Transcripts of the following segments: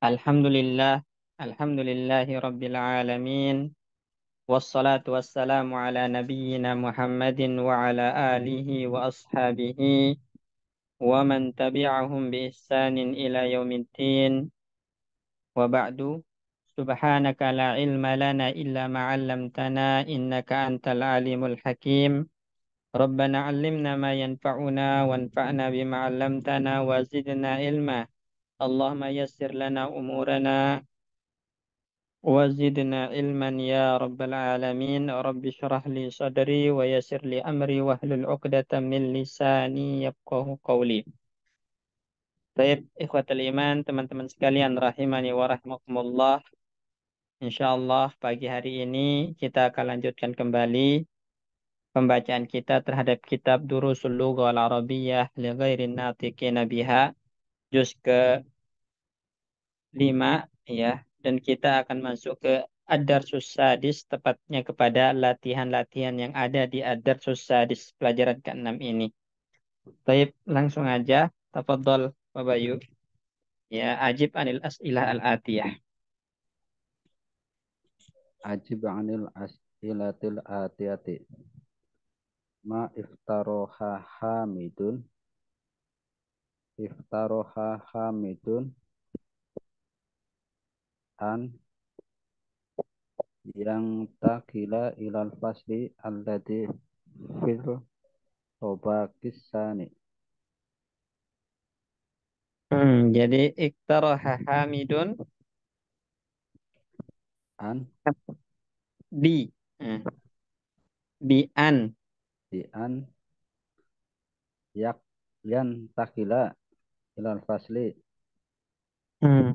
Alhamdulillah, alhamdulillahi rabbil alamin. Wassalatu wassalamu ala nabiyyina Muhammadin wa ala alihi wa ashabihi wa man tabi'ahum bi ihsanin ila yaumiddin. Wa ba'du, subhanaka la ilma lana illa ma 'allamtana innaka antal alimul hakim. Rabbana 'allimna ma yanfa'una wanfa'na bima 'allamtana wa zidna ilma. Allahumma yassir lana umurana وزدنا علما يا رب العالمين. رب اشرح لي صدري ويسر لي أمري واحلل عقدة من لساني يفقه قولي. Baik, ikhwatul iman, teman-teman sekalian rahimani wa rahmakumullah. Insyaallah pagi hari ini kita akan lanjutkan kembali pembacaan kita terhadap kitab Durusul Lughah Al-Arabiyyah li Ghairin Natiqina Biha, juz ke-5 ya, dan kita akan masuk ke Ad-Darsus Sadis, tepatnya kepada latihan-latihan yang ada di Ad-Darsus Sadis, pelajaran ke-6 ini. Baik, langsung aja. Tafadhol, Pak Bayu. Ya, ajib anil as'ilah al-atiyah. Ajib anil as'ilatil atiyati. Ma iftaroha hamidun an yang takila ilal fasli alladhi fil tobakisani. Jadi iktaraha Hamidun An bi eh, bi an di an yak yan takila ilal fasli hmm.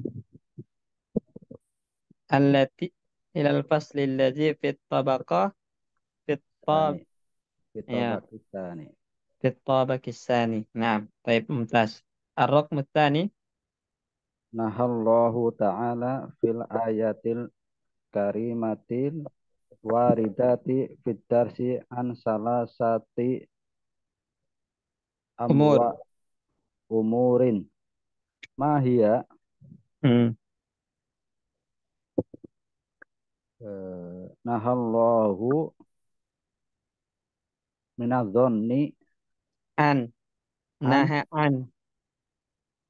allati ilal fasli alladhi fit tabaqah fit tab sani fit ya tobakisani. fit tabaqisani. Nah, baik, mumtaz. Ar-raqmu tsani. Nahallahu ta'ala fil ayatil karimatil waridati fid darsi an salasati Umur. amwa umurin mahia Hmm. nahallahu minadh-dhanni An. an Naha an.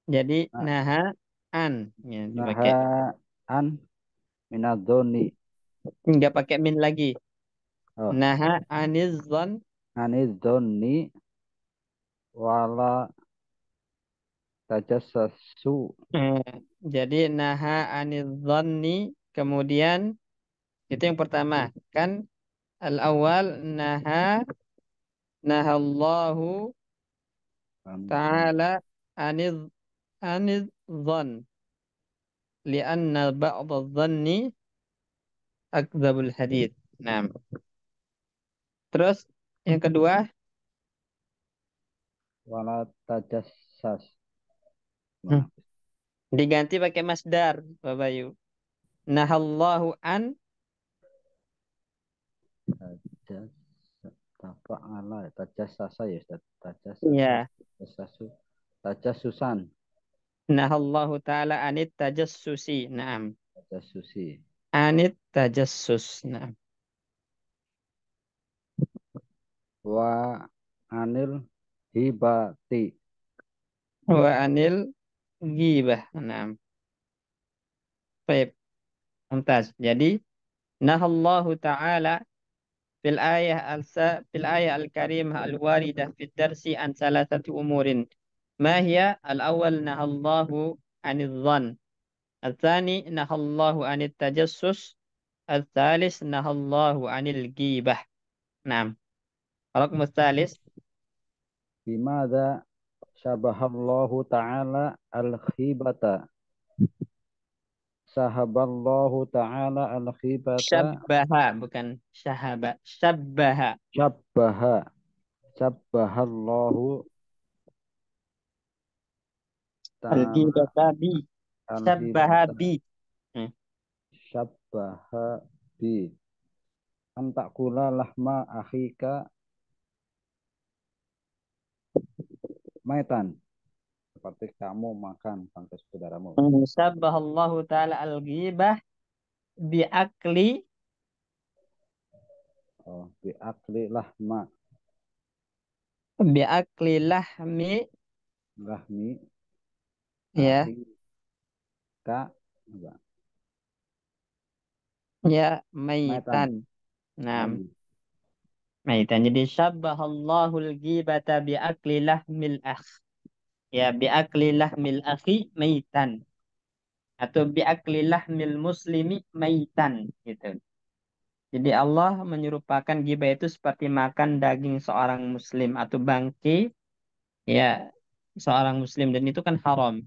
Jadi na- naha an. Ya, naha dipakai. an minadh-dhanni Nggak pakai min lagi. oh Naha anizzon. anidh-dhanni wala tajassasu Eh, jadi naha anizzonni. Kemudian itu yang pertama. Kan al-awwal nahallahu ta'ala anidh anizzon. Lianna ba'da dhanni akdzabul hadith. Nah, terus yang kedua wala tajassas hmm, mana diganti pakai masdar, Pak Bayu. Nahallahu an. tajass tafa'ala tajassasa ya Ustaz tajassasa Ya. tajassasu tajassusan Nahallahu ta'ala anit tajassusi. Naam. tajassusi Anit tajassus. Naam. wa anil hibati Wa anil ghibah. Naam. Baik. Mumtaz. Jadi, nahallahu ta'ala fil ayah al-karimah al-waridah fid darsi an salasati umurin. Ma hiya? Al-awwal nahallahu anil dhann. Al-thani nahallahu anit tajassus. Al-thalis nahallahu anil ghibah. Naam. Raqmu tsalis. bimada syabahallahu ta'ala al-khibata sahaballahu ta'ala al-khibata Syabbaha, bukan syahaba. Syabbaha. syabbaha syabbahallahu ta'ala Al-ghibata bi. Syabbaha al-khibata bi. Hmm. syabbaha bi antakula lahma akhika maitan seperti kamu makan bangkai saudaramu. Sabbahallahu ta'ala al-ghibah biakli Oh, biakli lahma, biakli lahmi lahmi, ya akhi, ka, apa? ya Maitan, maitan. Nah, mai, maitan. Jadi sabbahallahu al-ghibata biakli lahmil akh. Ya biakli lahmil akhi maitan atau biakli lahmil muslimi maitan gitu. Jadi Allah menyerupakan ghibah itu seperti makan daging seorang muslim atau bangkai ya seorang muslim dan itu kan haram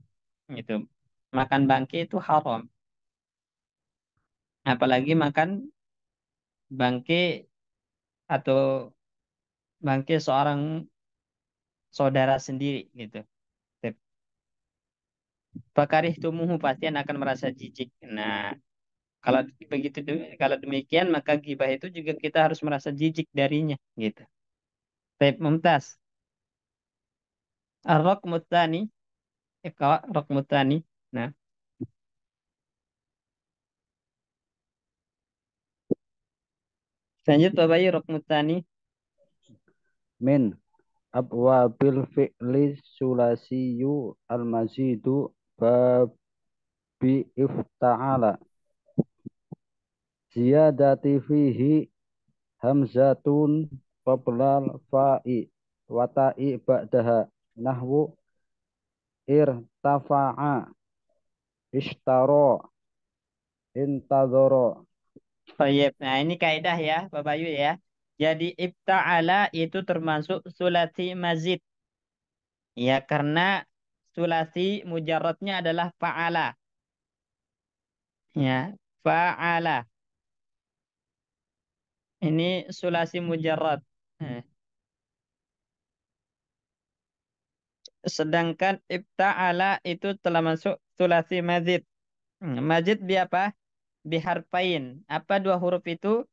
gitu. Makan bangkai itu haram. Apalagi makan bangkai atau bangkai seorang saudara sendiri gitu. Fakarih tumuhu pasien akan merasa jijik. Nah, kalau begitu kalau demikian maka gibah itu juga kita harus merasa jijik darinya gitu. Baik, Mumtaz. Ar-raqmu tsani, iqra raqmu tsani. Nah, lanjut Bapak Bayu raqmu tsani. min, abwabil fi'li sulasiyu al-mazidu babi ifta'ala. Ziyadati fihi hamzatun qoblal fa'i wata'i ba'daha nahwu irtafa'a ishtaro intadhara. Baik. Nah, ini kaidah ya Bapak Bayu ya. Jadi ibta'ala itu termasuk sulasi mazid. Ya, karena sulasi mujarradnya adalah fa'ala. Ya, fa'ala. Ini sulasi mujarrad. Nah, sedangkan ibta'ala itu telah masuk sulasi mazid. Mazid bi apa? Biharfain. Apa dua huruf itu?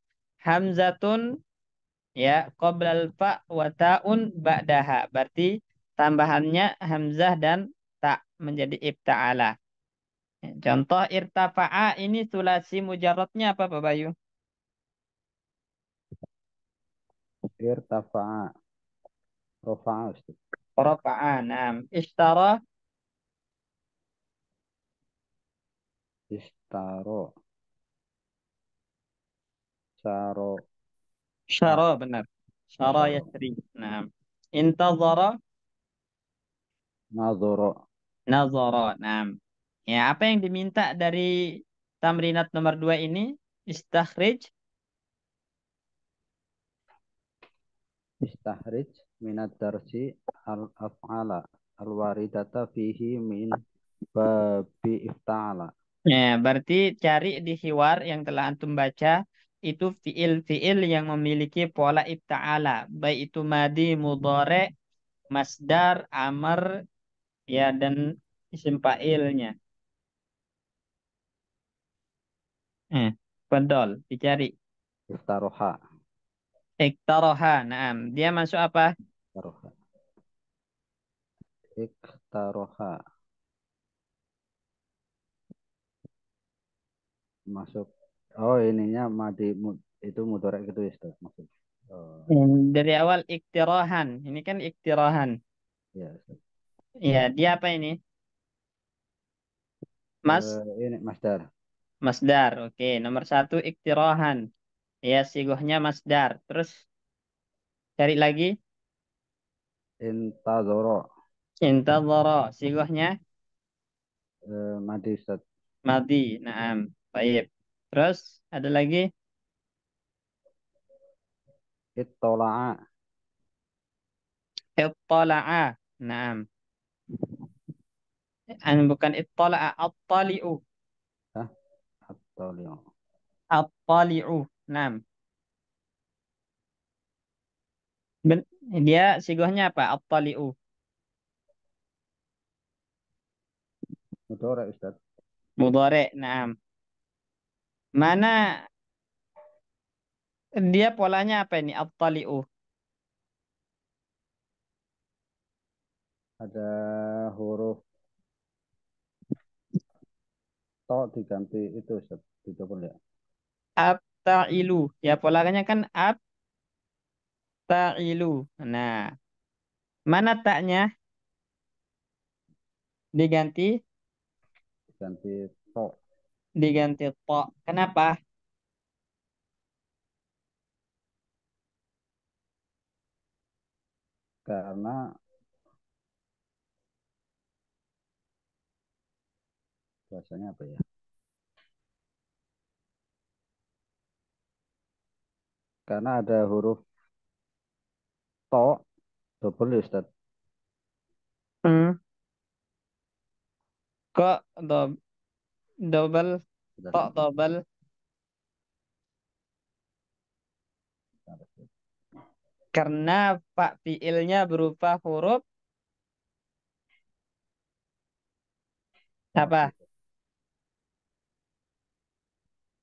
Hamzatun ya qoblal fa wa ta'un ba'daha. Berarti tambahannya hamzah dan ta menjadi ibta'ala. Contoh irtafa'a ini sulasi mujarradnya apa Pak Bayu? Irtafa'a rafa'a Ustaz. Rafa'a. Naam. Ishtara Ishtaro syaro a syara benar. Syara syaro yasri. Naam. Intazara nadhara nazara. Naam. Ya, apa yang diminta dari tamrinat nomor 2 ini? Istakhrij. istahrij minad darsi al af'ala al waridata fihi min babi ifta'ala. Ya, berarti cari di hiwar yang telah antum baca itu fiil-fiil yang memiliki pola ifta'ala, baik itu madi, mudhari, masdar, amar, ya dan isim fa'ilnya. Fadol, dicari. Iftaroha Iktaraha, naam. Dia masuk apa? Iftaroha Iktaroha masuk. Oh, ininya itu mudorek gitu ya Ustaz, maksud. Oh, Dari awal iktirahan. Ini kan iktirahan. ya Ustaz. Ya, dia apa ini? Mas, Ini Masdar. masdar. Oke, nomor satu iktirahan. Ya, sigohnya masdar. Terus cari lagi. Intadoro Intadhara. Sigohnya Madi Ustaz. madi. Naam. Baik. Terus ada lagi. Ittola'a Ittala'a. Naam. Bukan ittala'a. Attali'u. Hah? Attoli'u Attali'u. Naam. Ben- Dia sigohnya apa? Attali'u. Mudorek Ustaz. Mudhari. Naam. Mana dia polanya apa ini? Attali'u. Ada huruf to diganti itu Ustaz. Dicoba ya. Abta'ilu. Ya polanya kan abta'ilu. Nah, mana taknya diganti Diganti to diganti to. Kenapa? karena bahasanya apa ya? Karena ada huruf to double ya, Ustaz. Hmm. Kok double Sudah, tok double sudah. karena pak fiilnya berupa huruf To. apa?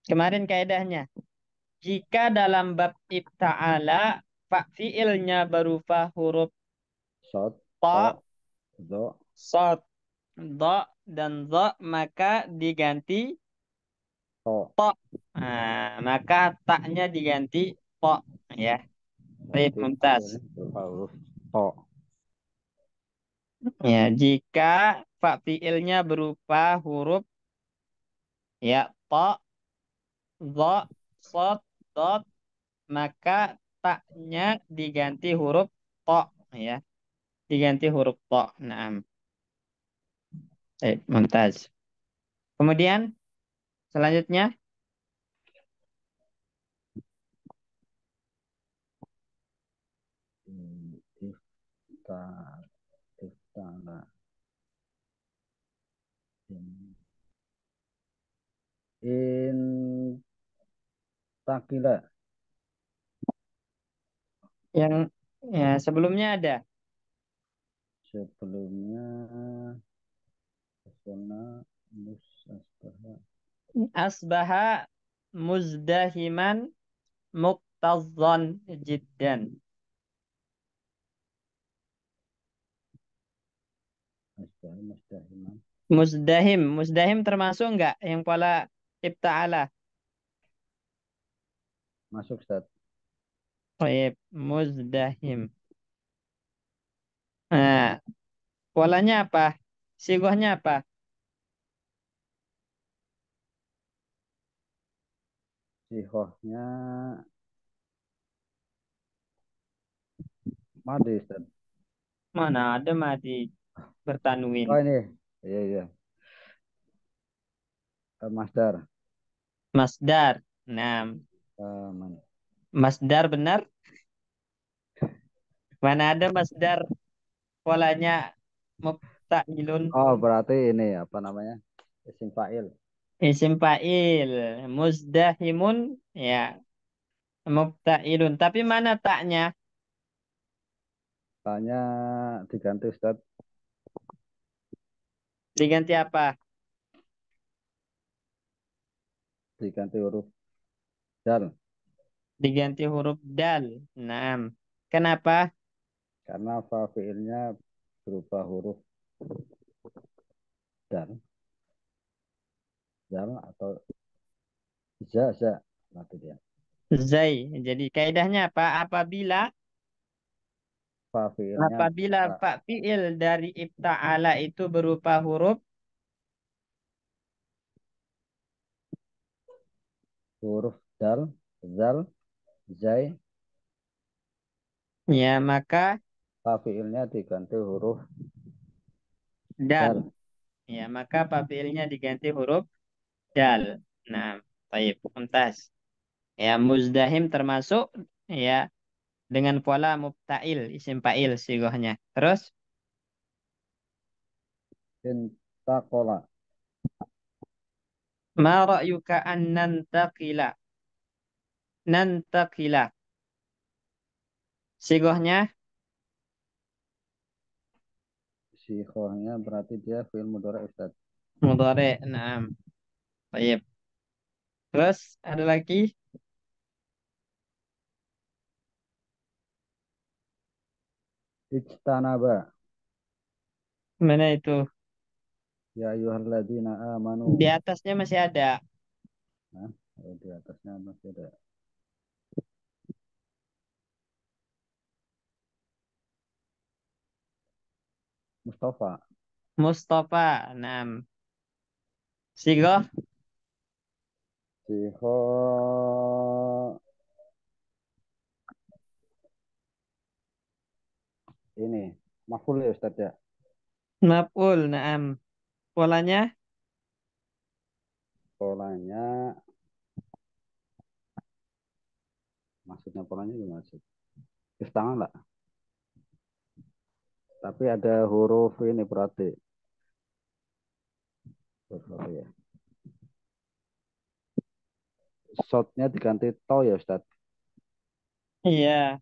Kemarin kaidahnya. Jika dalam bab ifta'ala pak fiilnya berupa huruf Shot, to, ta, do, sod, do, dan zo, maka diganti to. to. Nah, maka taknya diganti to ya. Baik, Berarti mumtaz. fiilnya berupa huruf to. Ya, jika pak fiilnya berupa huruf ya to, zo, sod, dot, maka taknya diganti huruf to ya. Diganti huruf to. Nah, mumtaz. Kemudian selanjutnya Ifta, iftala. In takila. yang ya sebelumnya ada Sebelumnya asana mus asbaha. asbaha muzdahiman muktazan jiddan. Asbaha mustahiman. Muzdahim termasuk enggak yang pola ibta'ala? Masuk Ustaz. Baik, muzdahim. Nah, polanya apa? Sigohnya apa? Sihohnya madi Ustaz. Mana ada mati bertanwin. Oh ini. Iya, iya. Masdar. Masdar. Nah, Man. masdar benar. Mana ada masdar polanya mubta'ilun. Oh, berarti ini apa namanya? Isim fa'il. Isim fa'il. Muzdahimun. Ya, mubta'ilun. Tapi mana taknya? Tanya diganti Ustaz. Diganti apa? Diganti huruf dal. Diganti huruf dal. Naam. Kenapa? Karena fa fiilnya berupa huruf dal. Dal atau za. Nanti dia. Zai. Jadi kaidahnya apa? Fa fiilnya Apabila berupa pak fiil dari ifta'ala itu berupa huruf huruf dal, zal, zai. ya maka Fa fiilnya diganti huruf dal. dal. Ya maka pak fiilnya diganti huruf dal. Nah, baik, mumtaz. Ya muzdahim termasuk ya dengan pola mubta'il, isim fa'il sigohnya. Terus Intakola. ma ra'yuka an nantaqila? Nantaqila. Sigohnya Sihohnya berarti dia fiil mudhari Ustaz. mudhari. Naam. Baik. Terus ada lagi Ijtanaba. Mana itu? Ya ayyuhalladzina amanu. Di atasnya masih ada. Nah, di atasnya masih ada Mustafa. Mustafa. Naam. Sigoh. Siho ini maf'ul ya Ustaz ya. Maf'ul. Naam. Polanya. Polanya maksudnya polanya gimana sih? Istangan lah. Tapi ada huruf ini berarti. Huruf apa ya? Shotnya diganti to ya Ustaz. Iya.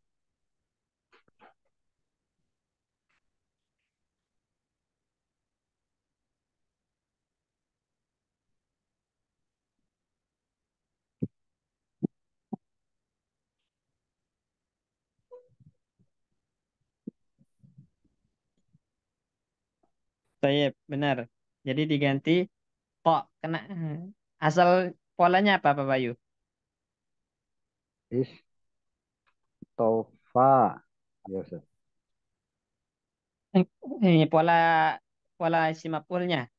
Tayyip. Benar. Jadi diganti kok kena. Asal polanya apa Pak Bayu? Istofa. Ya Ustaz. Eh, Ini pola pola isi maf'ulnya.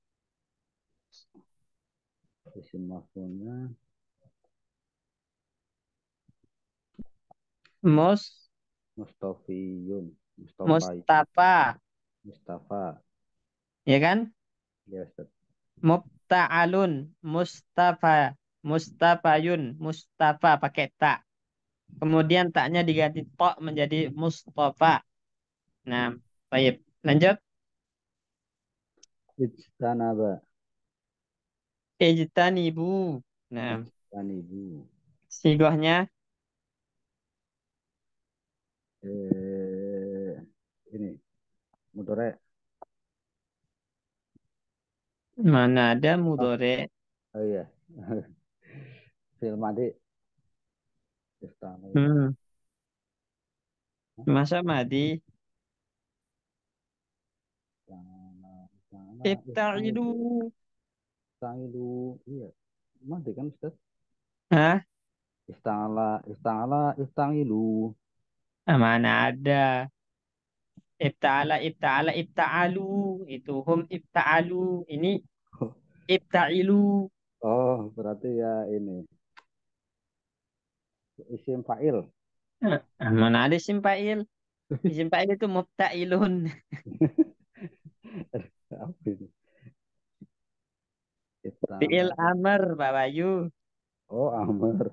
Isim maf'ulnya Mus. Mustafiyun. Mustafayun. Mustafa. Mustafa. Ya kan? Ya Ustaz. Mubta'alun. Mustafa. Mustafayun. Mustafa pakai tak. Kemudian taknya diganti tok menjadi Mustafa. Nah, baik. Lanjut. Ijtanaba. Ijtanibu. Nah, Ijtanibu. sigohnya Eh, ini mudore. mana ada Oh, mudore. oh iya. Film madi. Ijtanaba. Hmm, masa madi. Ibta'idu. Istana, Istangilu, iya, mandi kan Ustaz? Hah? Istangilu. Mana ada. Ibta'ala, ibta'alu. Itu hum ibta'alu. Ini ibta'ilu. Oh, berarti ya ini isim fa'il. Mana ada isim fa'il. Isim fa'il itu mubta'ilun. Apa ini? Fi'il Istana. amr, Pak Bayu. Oh, Amr.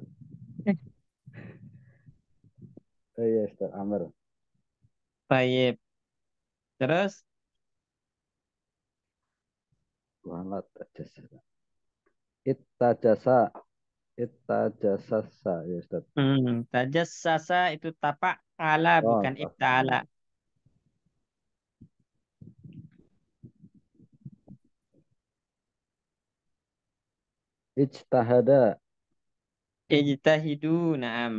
Oh iya, Ustaz Amr. Baik. Terus, Walat jasa. Ittajasa. Ittajasasa ya Ustaz. tajassasa itu tapak ala Oh, bukan ibta'ala. tafala. Ijtahada. Ijtahidu, na'am.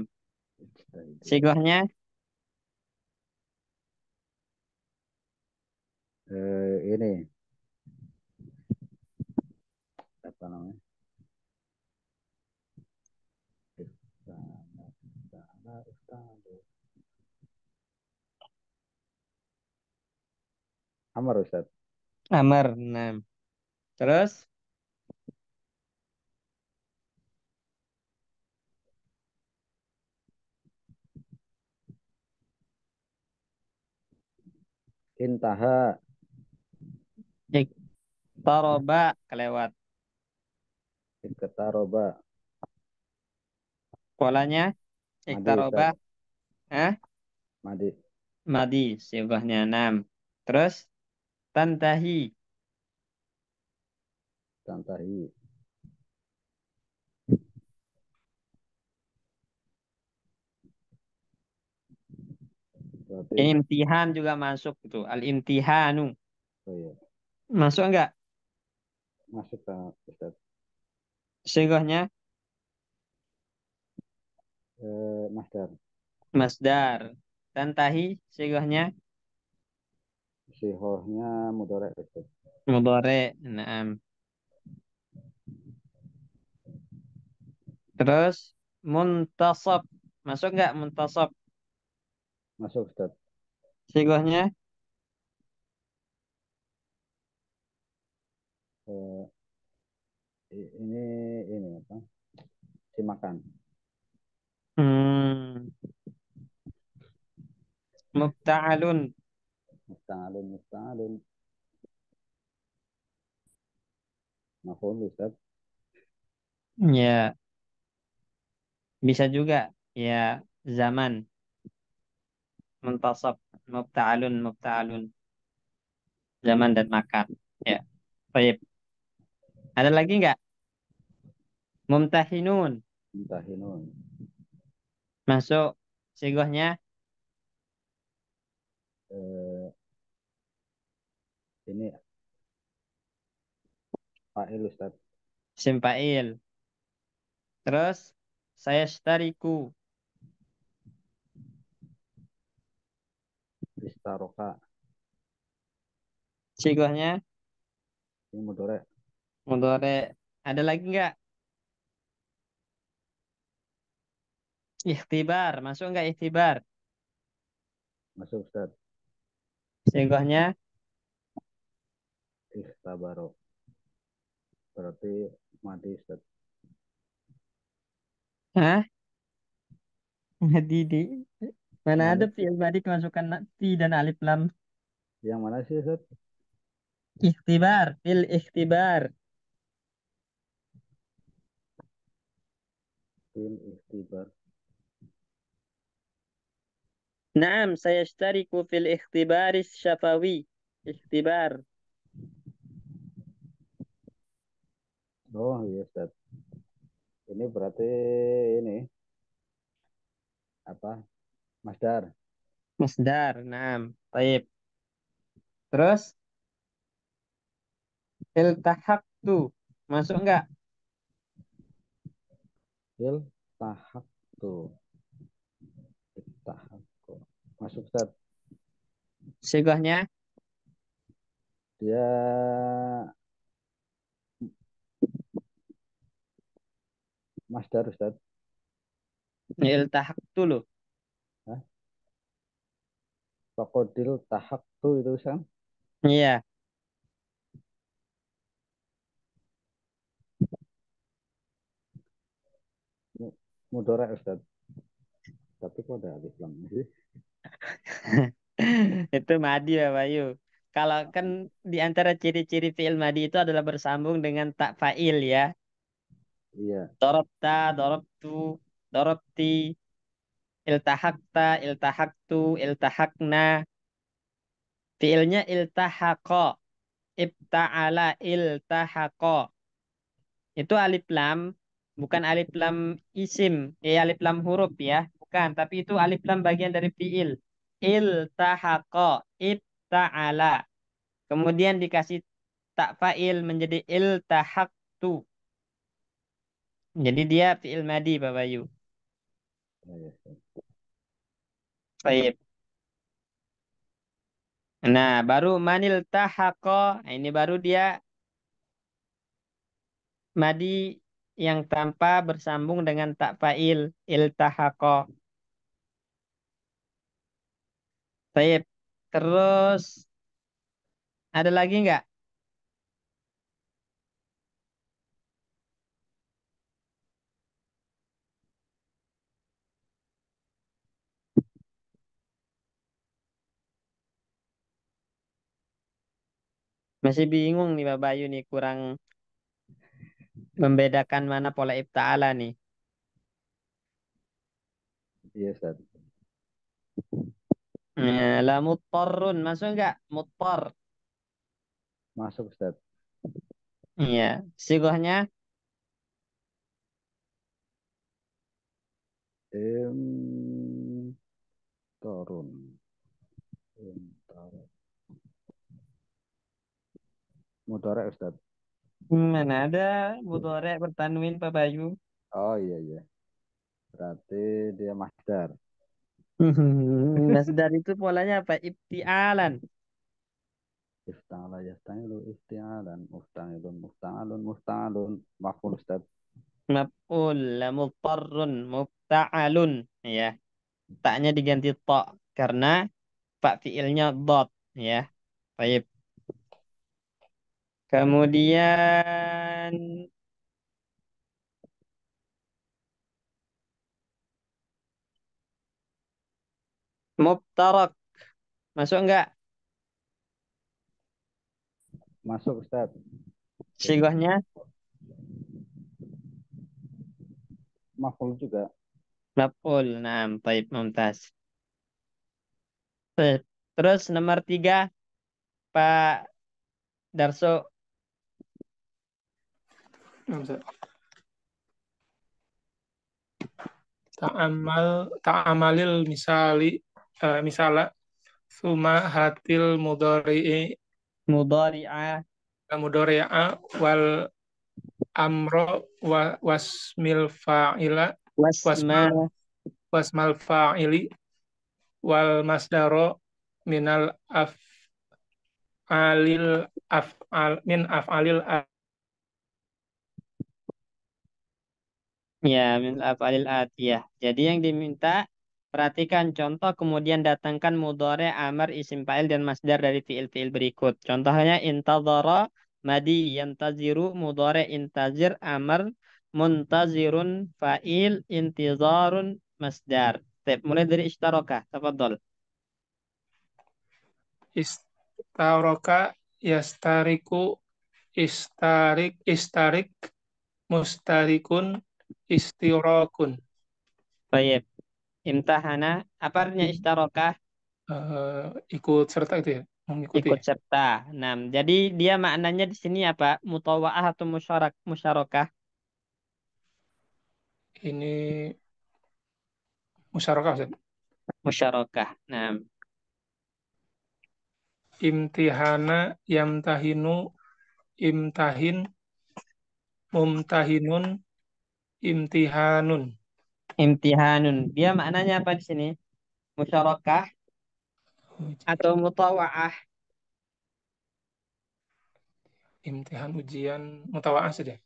Ijtahidu. Sigohnya, Ini apa namanya? Istana, istana. Amr Ustaz. amr, na'am. Terus, Intaha. Hah? iktaroba, kelewat. Iktaroba. Polanya, Madi iktaroba, Ustaz. eh? Madi. Madi, sigohnya, na'am. Terus, tantahi, Tantahi. Berarti imtihan juga masuk itu. Al-imtihanu. oh iya. Masuk enggak? Masuk ke Ustaz. Sigohnya, Masdar. masdar. Tantahi, sigohnya, Sihohnya mudorek Ustaz. Mudhari. Naam. Terus muntasab. Masuk nggak muntasab? Masuk Ustaz. Sigohnya Eh, ini apa? Simakan. hmm, mubta'alun. Musta'alun, musta'alun. Maf'ul Ustaz. Ya, bisa juga. Ya, zaman. Muntasab. Mubta'alun, mubta'alun. Zaman dan makan. Ya, baik. Ada lagi nggak? Mumtahinun. Mutahinun. Masuk. Sigohnya Eh, ini fa'il Ustaz. simpa'il. Terus saya stariku. Istaroka. Sigohnya Ini mudorek. mudhari. Ada lagi nggak? Ikhtibar. Masuk nggak ikhtibar? Masuk Ustaz. Sigohnya Ikhtabaro. Berarti mati Ustaz. hah? Didi. Mana ada Mati. fi'il madi kemasukan ti dan alif lam. Yang mana sih Ustaz? Ikhtibar, fil ikhtibar. Fil ikhtibar. Naam, saya ishtariku fil ikhtibaris syafawi. Ikhtibar. Oh iya Ustaz. Ini berarti ini apa? Masdar. Masdar, naam. Taib. Terus, iltahaqtu. Masuk nggak? Fil tahak tuh. Tahak tuh. Masuk Ustaz. Sigahnya, Dia masdar Ustaz. iltahaqtu loh. Hah? Fakodil tahak tuh itu kan Iya. mudorek Ustaz. Tapi kok ada alif lam sih? Itu madi ya, Bayu. Kalau kan di antara ciri-ciri fi'il madi itu adalah bersambung dengan tak fa'il ya. Iya. Dorobta, dorobtu, dorobti, iltahakta, iltahaktu, iltahakna. Fiilnya iltahaqa, ibta'ala, iltahaqa. Itu alif lam, bukan alif lam isim, alif lam huruf ya. Bukan, tapi itu alif lam bagian dari fiil. Iltahaqa, ibta'ala. Kemudian dikasih tak fa'il menjadi iltahaktu. Jadi dia fiil madi, Pak Bayu. Oh, iya, Ustaz. Baik. Nah, baru manil tahaqa. Nah, ini baru dia madi yang tanpa bersambung dengan tak fa'il. Iltahaqa. Baik. Terus ada lagi nggak? Masih bingung nih Pak Bayu nih. Kurang membedakan mana pola ifta'ala nih. Iya Ustaz. Lah muttarun. Masuk nggak? Muttar. Masuk Ustaz. Iya. Sigohnya Im torun. Im torun. Mudorek Ustaz. mana ada mudhari' bertanwin Pak Bayu. Oh iya iya. Berarti dia masdar. Masdar itu polanya apa? Ibtialan. Ifta'ala yasta'ilu ifti'alan. Mufta'ilun mufta'alun mufta'alun. Maf'ul Ustaz. Maf'ul, mudtarrun, mufta'alun. Ya, taknya diganti ta karena pak fiilnya dot. Ya, baik. Kemudian mubtarak. Masuk enggak? Masuk Ustaz. Jadi Sigahnya maf'ul juga. maf'ul. Nah, baik, mumtaz. Baik. Terus nomor 3, Pak Darso. Ustaz. Ta'amalil misala suma hatil Mudhari'ah. mudhari'a wal amro wasmil fa'ila Wasma. wasmal wasmal fa'ili wal masdaro minal af'alil af'al min af'alil Ya, min af'alil atiyah. Jadi yang diminta, perhatikan contoh kemudian datangkan mudhari, amar, isim fa'il dan masdar dari fiil-fiil berikut. Contohnya intadhara, madi, yantaziru, mudhari, intazir, amar, muntazirun, fa'il, intizarun, masdar. Baik, mulai dari istarokah. Tafadhol. istaroka yastariku istarik mustarikun istirakun. Baik. Imtahana, apa artinya istarokah? Ikut serta itu ya, mengikuti. Ikut serta. Nah, jadi dia maknanya di sini apa? Mutawa'ah atau musyarakah? Ini musyarakah Ustaz. Musyarakah. Nah, Imtihana yamtahinu imtahin mumtahinun imtihanun. imtihanun. Dia maknanya apa di sini? Musyarakah atau mutawa'ah? Imtihan ujian mutawaah saja.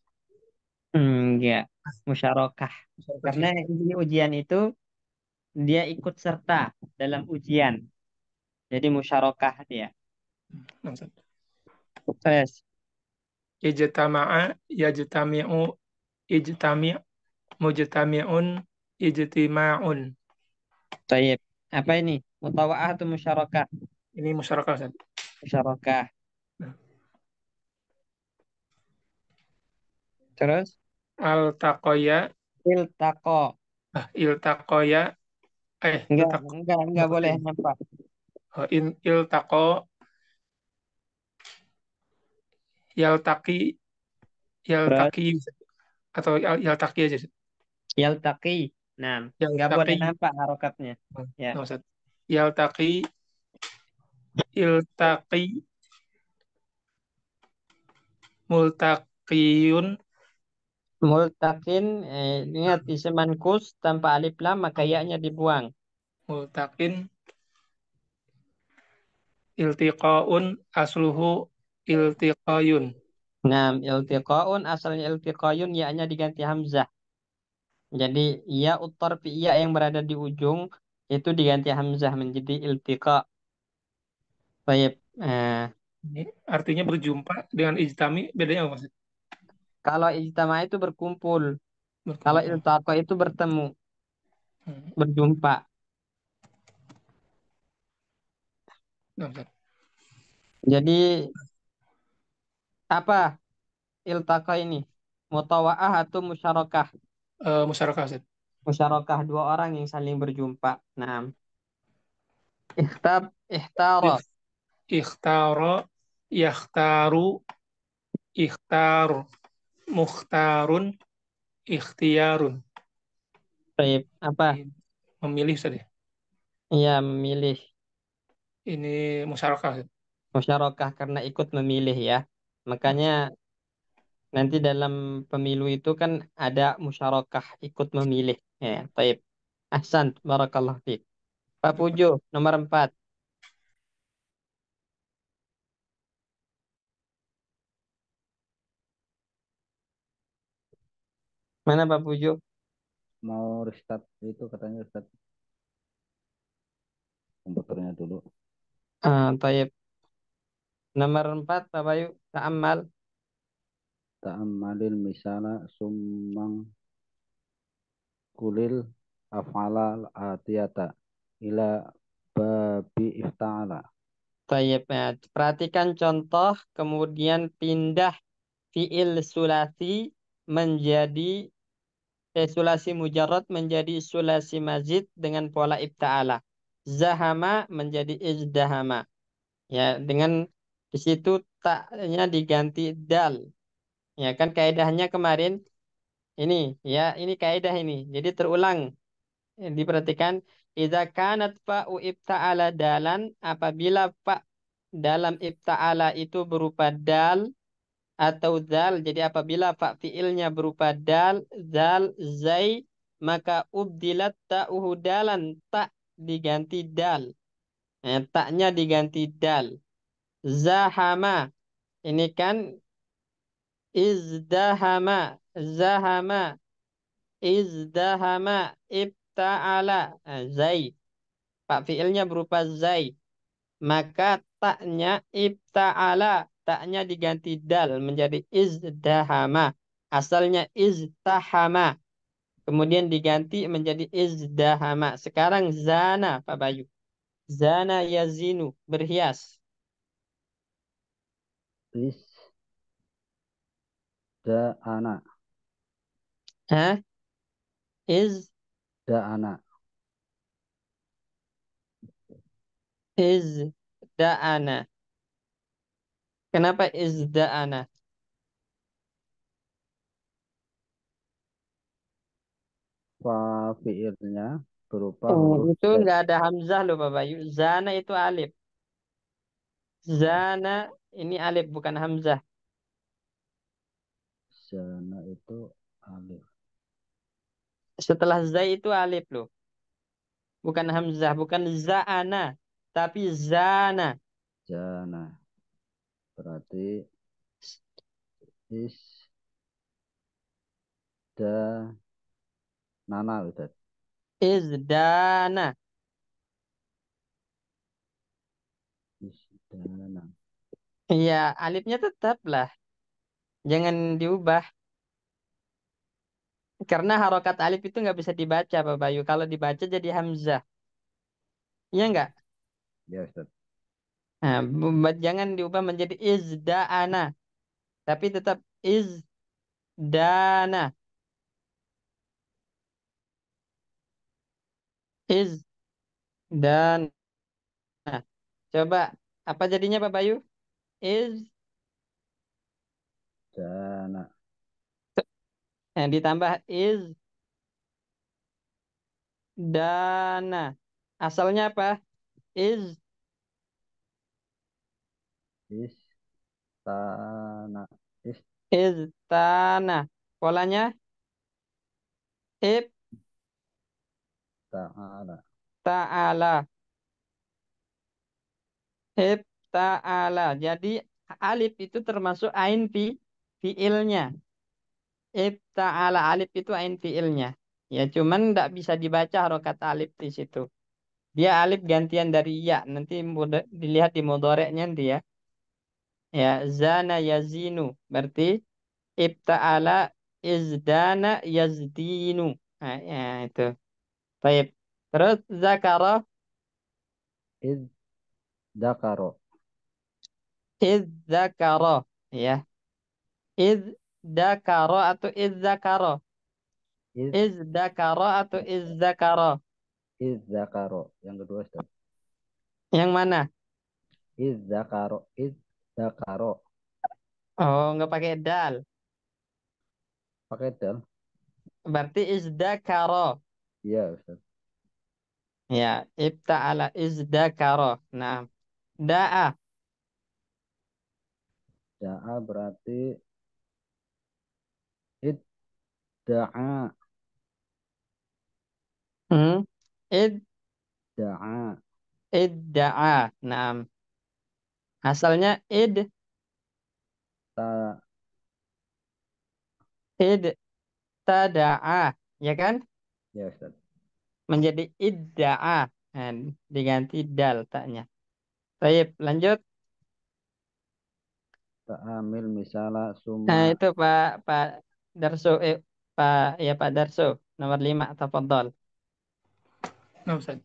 Enggak. Musyarakah. Musyarakah Karena saja. di ujian itu dia ikut serta dalam ujian. Jadi musyarakah dia. Nah, Ustaz. Terus, Ijtama'a yajtami'u ijtami' mujtami'un ijtima'un. tayyib. Apa ini? Mutawa'ah atau musyarakah? Ini musyarakah Ustaz. Musyarakah. Nah, Terus, al-taqoya iltaqa. iltaqoya Enggak boleh nampak. iltaqo yaltaqi Terus, yaltaqi atau yaltaqi aja. yaltaqi. Nah, enggak boleh Yaltaqi. nampak harokatnya. Ya. Nah, Ustaz. Yaltaqi iltaqi multaqiyun Multakin, ingat isim mankus tanpa alif lam maka ya-nya dibuang. multaqin iltiqaun asluhu iltiqayun. Nah, iltiqaun asalnya iltiqayun ya-nya diganti hamzah. Jadi ya utar ya yang berada di ujung itu diganti hamzah menjadi iltiqa. Baik. Ini artinya berjumpa dengan ijtami bedanya apa Mas? Kalau ijtama itu berkumpul, kalau Berkumpul. iltaqa itu bertemu, Hmm. berjumpa. Nah, Ustaz. Jadi apa iltaqa ini? Mutawa'ah atau musyarakah? Musyarakah Ustaz. Musyarakah dua orang yang saling berjumpa. Nah, ihtara. Ik- Ikhtaro yakhtaru ikhtar mukhtarun ikhtiyarun. Baik, apa? Ini memilih Ustaz ya. Iya, memilih. Ini musyarakah Ustaz. Musyarakah karena ikut memilih ya. Nah, Makanya nanti dalam pemilu itu kan ada musyarakah ikut memilih. Ya, baik. Ahsan, barakallah fiik. Pak Pujo, nomor 4. Mana Pak Puju? Mau restart itu katanya restart komputernya dulu. Tayyib. Nomor 4 Pak Bayu. Ta'amal. Ta'ammalil misala summang kulil af'alal atiyata ila babi ifta'ala. Tayyib. Ya. Perhatikan contoh, kemudian pindah fiil sulasi menjadi sulasi mujarrad menjadi sulasi mazid dengan pola ifta'ala. Zahama menjadi izdahama. Ya, dengan di situ taknya diganti dal. Ya kan kaidahnya kemarin ini ya, ini kaidah ini. Jadi terulang. Diperhatikan idza kanat fa'u ifta'ala dalan, apabila fa dalam ifta'ala itu berupa dal atau zal. Jadi apabila fa fiilnya berupa dal, zal, zai, maka ubdilat ta'uhu dalan, tak diganti dal. Taknya diganti dal. Zahama, ini kan izdahama, zahama, izdahama, ibta'ala, zai. Pak fiilnya berupa zai. Maka taknya ibta'ala, taknya diganti dal menjadi izdahama. Asalnya iztahama. Kemudian diganti menjadi izdahama. Sekarang zana, Pak Bayu. Zana yazinu, berhias. Isda'ana. Hah? Iz, Da'ana. izda'ana. Kenapa izda'ana? Fa fiilnya berupa huruf Itu Z. nggak ada hamzah loh Pak Bayu. Zana itu alif. Ya, Zana ini alif bukan hamzah. zana itu alif. Setelah zai itu alif loh. Bukan hamzah, bukan za'ana, tapi zana. Jana. Berarti isda nana Ustaz. Izdana. Isdana. Iya, alifnya tetaplah. Jangan diubah. Karena harokat alif itu nggak bisa dibaca, Pak Bayu. Kalau dibaca jadi hamzah. Iya nggak? Ya Ustaz. Nah, jangan diubah menjadi izda'ana. Tapi tetap izdana. Izdana. Coba, apa jadinya Pak Bayu? Jana. Ditambah izdana. Asalnya apa? Istana. Istana. Polanya Ista'ala. ibta'ala. Ibta'ala. Jadi alif itu termasuk ain fiilnya. Ibta'ala, alif itu ain fiilnya. Ya cuman tidak bisa dibaca harokat alif di situ. Dia alif gantian dari ya. Nanti dilihat di mudhoreknya nanti ya. Ya zana yazinu. Berarti ibta'ala izdana yazdinu. Nah, ya itu. Baik. Terus zakara. Id dakaro. Idzakaro, ya. Idzakaro atau idzakaro. Id Izdakaro atau izzakaro. id dakaro. Yang kedua Ustaz. Yang mana? Id dakaro. Id dakaro. Oh, nggak pakai dal. Pakai dal. Berarti izdakaro. Iya Ustaz. Ya, ibta'ala izdakaro. Nah, da'a. Da'a berarti id da'a. Hmm? Id, Da'a. idda'a. Nah, asalnya Ta id, ibtada'a, ya kan? Ya Ustaz. Menjadi idda'a. Nah, diganti dal taknya. Baik, lanjut. Ta'amil misala Nah, summa. itu Pak Darso, Pak Darso, nomor 5, tafadhol. Nah, Ustaz.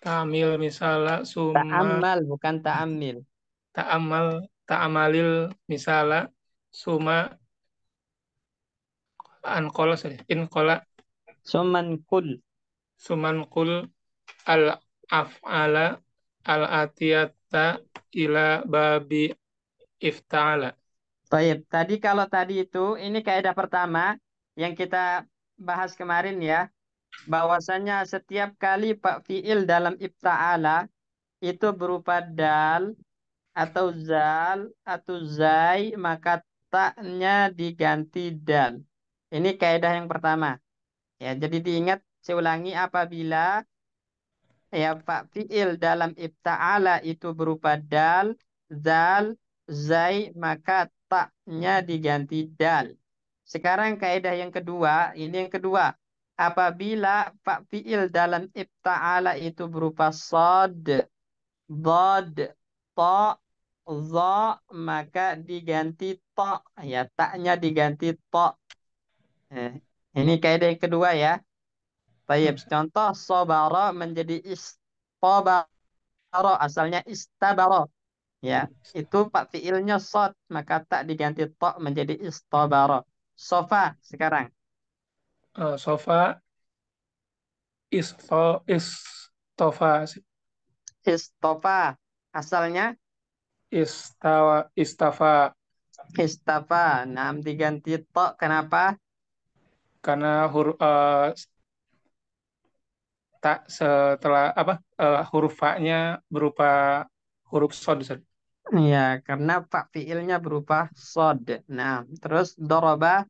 Tamil misalnya summa Ta'ammal bukan ta'amil. ta'amal ta'amalil misalnya summa anqala saja. Inqala Suman kul. suman kul al af'ala al atiyata ila babi ifta'ala. Baik, tadi kalau tadi itu, ini kaidah pertama yang kita bahas kemarin ya, bahwasanya setiap kali Pak fiil dalam ifta'ala itu berupa dal atau zal atau zai, maka taknya diganti dal. Ini kaidah yang pertama. Ya, jadi diingat, saya ulangi, apabila ya Pak fiil dalam ifta'ala itu berupa dal, zal, zai, maka taknya diganti dal. Sekarang kaidah yang kedua, ini yang kedua. Apabila Pak fiil dalam ifta'ala itu berupa sod, dod, to, zo, maka diganti to. Ya, taknya diganti to. Eh, ini kaidah yang kedua ya. Nah, Baik, Ustaz. contoh sobaro menjadi istobaro, asalnya istabaro. Ya, itu Pak fiilnya sod, maka tak diganti to menjadi istobaro. Sofa sekarang. Sofa istofa Istofa asalnya istafa istafa. Nah, diganti to, kenapa? karena huruf tak setelah apa huruf fa-nya berupa huruf sod Ustaz. Ya, karena Pak fiilnya berupa sod. Nah, terus doroba,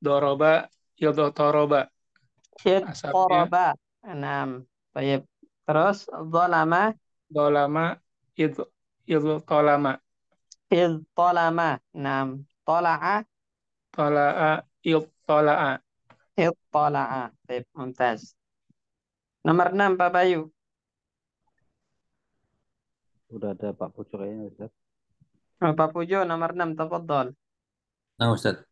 Doroba toroba id, asalnya toroba. Nah, baik. Terus dolama, dolama id id tolama id tolama. Nah, tola'a, tolaa id tolaa. id tola'a. Baik, mumtaz. Nomor 6, Pak Bayu. Udah ada Pak Pucuk kayaknya Ustaz. Pak Pujo, nomor 6, tafadhol. Nah, Ustaz.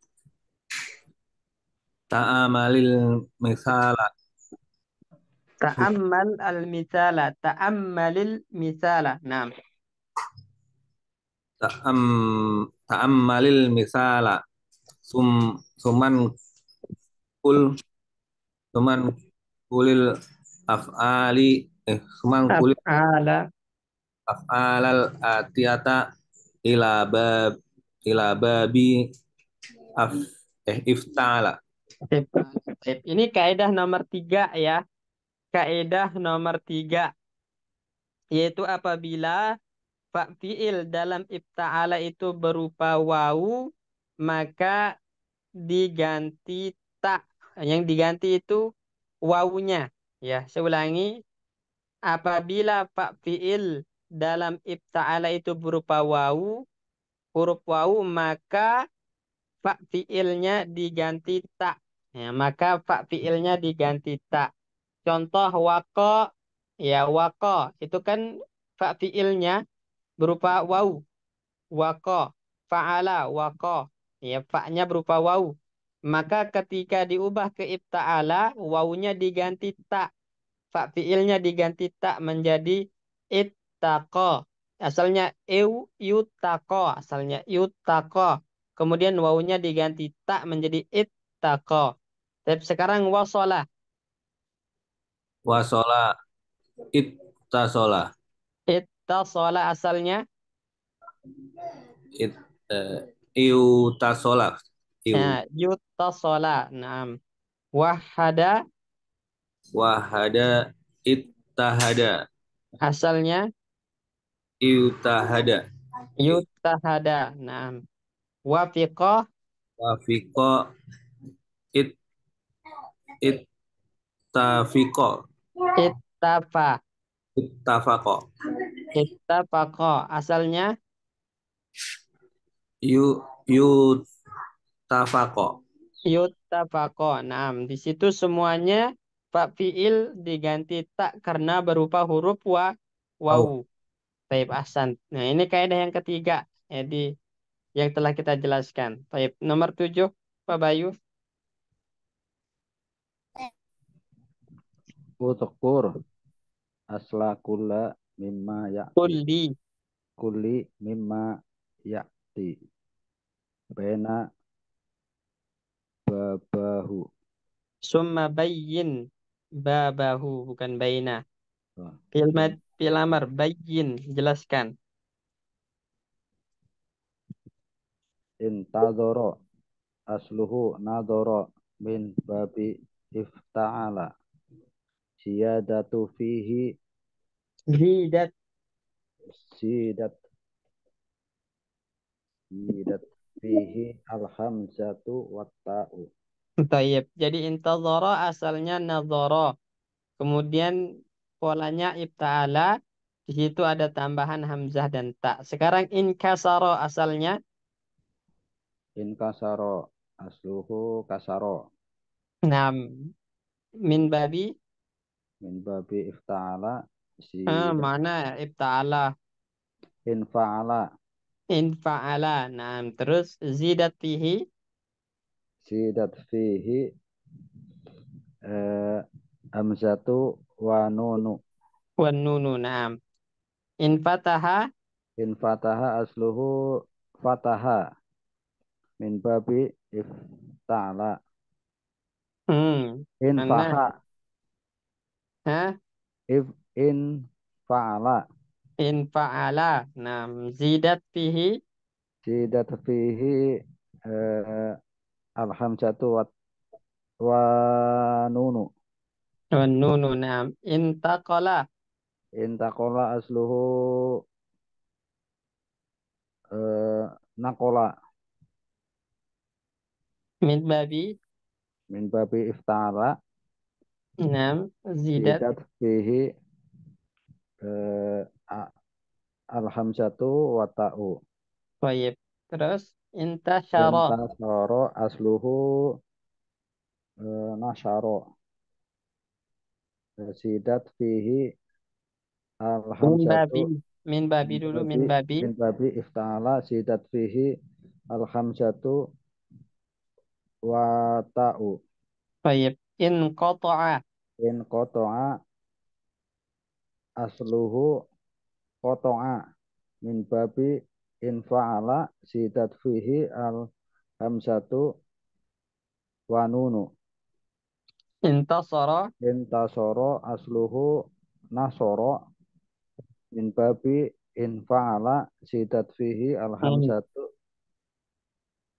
Ta'amalil misala. Ta'ammal al-misala. Ta'ammalil misala. Nah, Ta'am, ta'ammalil misala. Suman kul, suman kulil af'ali, suman kulil af'ala. af'alal atiyata ila bab, ila babi af, ifta'ala. Baik. Ini kaidah nomor 3 ya. Kaidah nomor 3, yaitu apabila Pak fiil dalam ifta'ala itu berupa wawu, maka diganti tak. Yang diganti itu wawunya. Ya, saya ulangi. Apabila Pak fiil dalam ifta'ala itu berupa wawu, huruf wawu, maka Pak fiilnya diganti tak. Ya, maka Pak fiilnya diganti tak. Contoh wako, ya wako itu kan Pak fiilnya berupa wawu. Wako, fa'ala, wako. Ya, fa'nya berupa wawu. Maka ketika diubah ke ifta'ala, wawunya diganti tak. Fa fiilnya diganti tak menjadi ittaqo. Asalnya yutaqo. Asalnya yutaqo. Kemudian wawunya diganti tak menjadi ittaqo. Tapi sekarang wasolah. Wasola ittasola. Ittasolah asalnya. It, iutasola. Iu. Ya, yutasolah. Nah, wahada Wahada ittahada. asalnya Iutahada. yutahada. Nah, wafiqah Wafiqo it ittafiqo. ittafa. Ittafaqo. Ittafaqo asalnya Yu yutafaqo. Yuttafaqo. Nah, di situ semuanya Pak fiil diganti tak karena berupa huruf waw. Au. Taib ahsan. Nah, ini kaidah yang ketiga. Jadi yang telah kita jelaskan. Taib nomor 7, Pak Bayu. Udhkur asla kulla mimma ya'ti. Kulli. Kulli mimma ya'ti. Bena babahu. Summa bayyin babahu. Bukan baina. Oh, Fi'il amar. Bayyin. Jelaskan. intadoro asluhu nadoro min babi ifta'ala. Ziyadatu fihi Zidat. zidat zidat fihi alhamzatu watta'u. Taib. Jadi intadhara asalnya nadhara. Kemudian polanya ibta'ala. Di situ ada tambahan hamzah dan ta. Sekarang inkasaro asalnya. In kasaro asluhu kasaro Nah, min babi. min babi ifta'ala zidat Mana ibta'ala. in fa'ala Infa'ala. Nah, terus zidat fihi. zidat fihi eh, hamzatu wa nunu. Wan nunu. Nah, infataha. In fataha asluhu fataha min babi ifta'ala. In Mana? faha Hah? if in fa'ala Infa'ala. Nah, zidat fihi. zidat fihi eh, alhamzatu wa nunu. Wan nunu. Nah, intaqala. In taqola asluhu eh, nakola Min babi. min babi ifta'ala Nah, zidat. zidat fihi eh, alhamzatu wa ta'u. Baik. Terus intasyara. Intasoro asluhu nasyaro zidat fihi Min alhamzatu babi. Min babi dulu. Min babi. min babi ifta'ala zidat fihi alhamzatu wa ta'u. Baik. Inqata'a. In qata'a asluhu qata'a min babi in fa'ala zidat fihi alhamzatu wa nunu. Intasara. Intasoro asluhu nasoro min babi in fa'ala zidat fihi Hmm. alhamzatu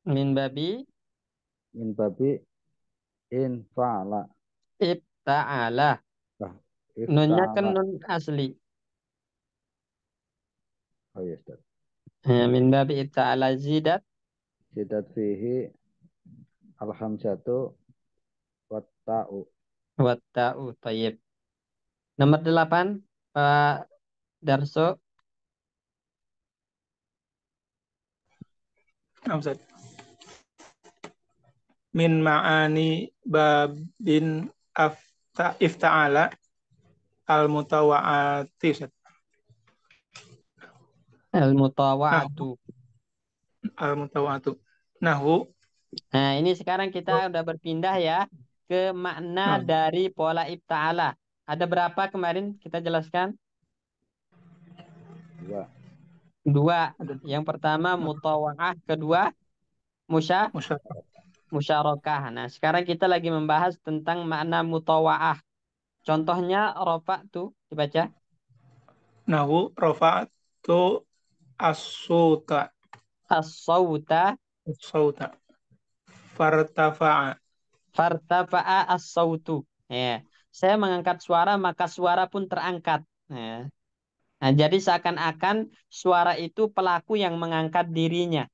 Min babi. min babi in fa'ala. Ibta'ala. Nah, Nunnya kan ifta'ala. nun asli. Oh ya, Ustaz. Min babi ibta'ala zidat. Zidat fihi alhamzatu wa ta'u. Watta'u. Tayyib. Nomor 8. Pak Darso. Nah, Ustaz. Min ma'ani babin ifta'ala al-mutawa'ati, Ustaz. Nah, Al-mutawa'atu. al-mutawa'atu. Nahu. Nah, ini sekarang kita udah berpindah ya ke makna Nah, dari pola ibta'ala. Ada berapa kemarin kita jelaskan? Dua. Dua. ada Yang pertama mutawa'ah, kedua musyawarah. musyarakah. Nah, sekarang kita lagi membahas tentang makna mutawa'ah. Contohnya rofa tuh dibaca. Nahu rafa'tu as-suta. As-sawta As-sauta. Fartafa'a. fartafa'a as-sawtu. Ya. Saya mengangkat suara maka suara pun terangkat. Ya. Nah, jadi seakan-akan suara itu pelaku yang mengangkat dirinya.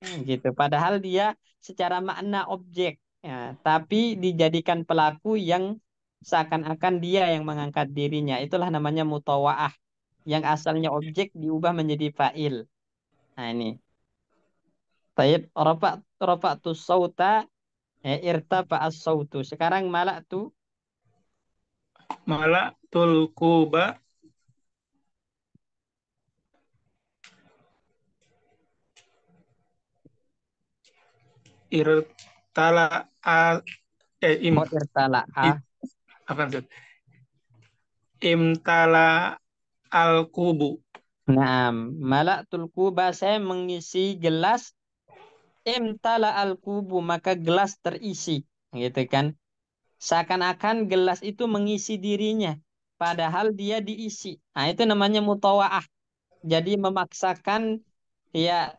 Gitu. Padahal dia secara makna objek. Ya. Tapi dijadikan pelaku yang seakan-akan dia yang mengangkat dirinya. Itulah namanya mutawa'ah. Yang asalnya objek diubah menjadi fa'il. Nah ini. Taib rafa'tu sauta Irtafa as-sautu. Sekarang malak tu Mala'tul kuba irtala al im oh irtala i- apa maksud? Imtala al kubu. Naam, malaktul kuba, saya mengisi gelas, imtala al kubu, maka gelas terisi, gitu kan? Seakan-akan gelas itu mengisi dirinya, padahal dia diisi. Nah, itu namanya mutawaah. Jadi memaksakan ya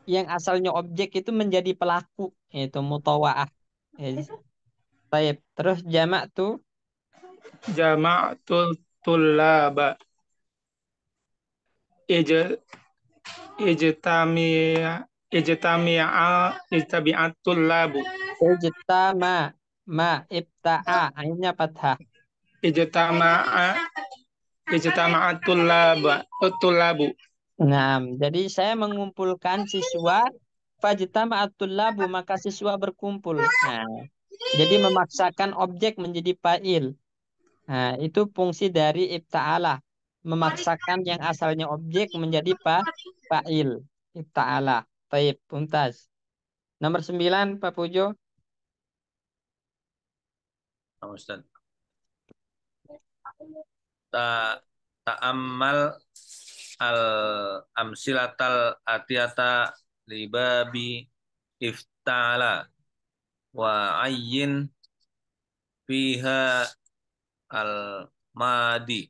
yang asalnya objek itu menjadi pelaku, itu mutawaah. Ya, baik. Terus jamak tuh Jama'atul tullaba ij ijtami'a ijtabi'atul labu ijtama, ma ibta'a, akhirnya fathah. ijtama'a ijtama'atul laba tullabu. Nah, jadi saya mengumpulkan siswa, fajtama'atul labu, maka siswa berkumpul. Nah, jadi memaksakan objek menjadi fa'il. Nah, itu fungsi dari ifta'ala. Memaksakan yang asalnya objek menjadi fa'il. Ifta'ala. Baik, tuntas. Nomor 9, Pak Pujo. Nah, Ustaz. Ta ta'ammal al amsilatal atiyata libabi iftala wa ayyin fiha al madi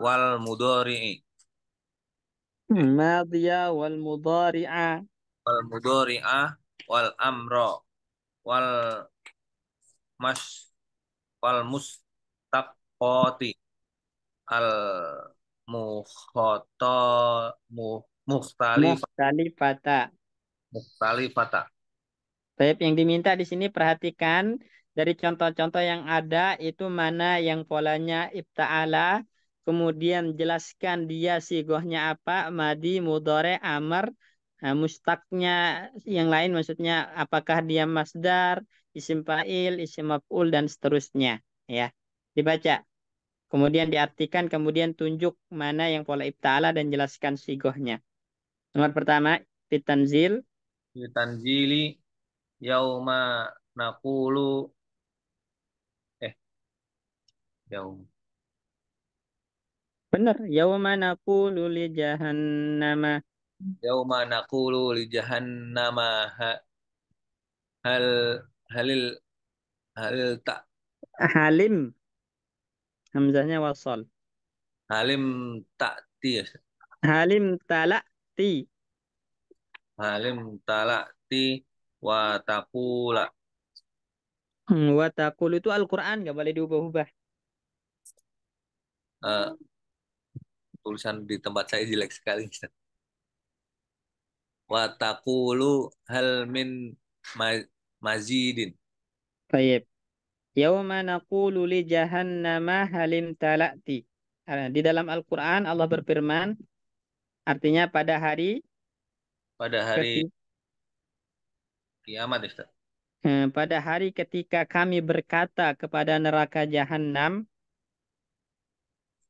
wal mudhari'i Madhiya wal mudhari'a. wal mudhari'ah wal amra wal mas wal mustaqqati al mukhata mu mukhtalif Mukhtalifata. mukhtalifata. Baik, yang diminta di sini perhatikan dari contoh-contoh yang ada itu mana yang polanya ifta'ala, kemudian jelaskan dia sigohnya apa, madi, mudhore, amr, mustaknya yang lain maksudnya apakah dia masdar, isim fa'il, isim maf'ul dan seterusnya, ya. Dibaca. Kemudian diartikan, kemudian tunjuk mana yang pola ifta'ala dan jelaskan sigohnya. Nomor pertama, fitanzil. Fi tanjili yauma naqulu eh yaum Benar, yauma naqulu li jahannama yauma naqulu li jahannama hal halil halil tak halim, hamzahnya wasal. halim takti ya. Halim talati. Halim talati wa taqula. Wa taqulu itu Al-Qur'an, nggak boleh diubah-ubah. Eh, tulisan di tempat saya jelek sekali. Wa taqulu hal min mazidin. Baik. Yauma naqulu li jahannama halim talati. Di dalam Al-Qur'an Allah berfirman, artinya Pada hari ketika, kiamat ya, Ustaz. pada hari ketika kami berkata kepada neraka jahanam,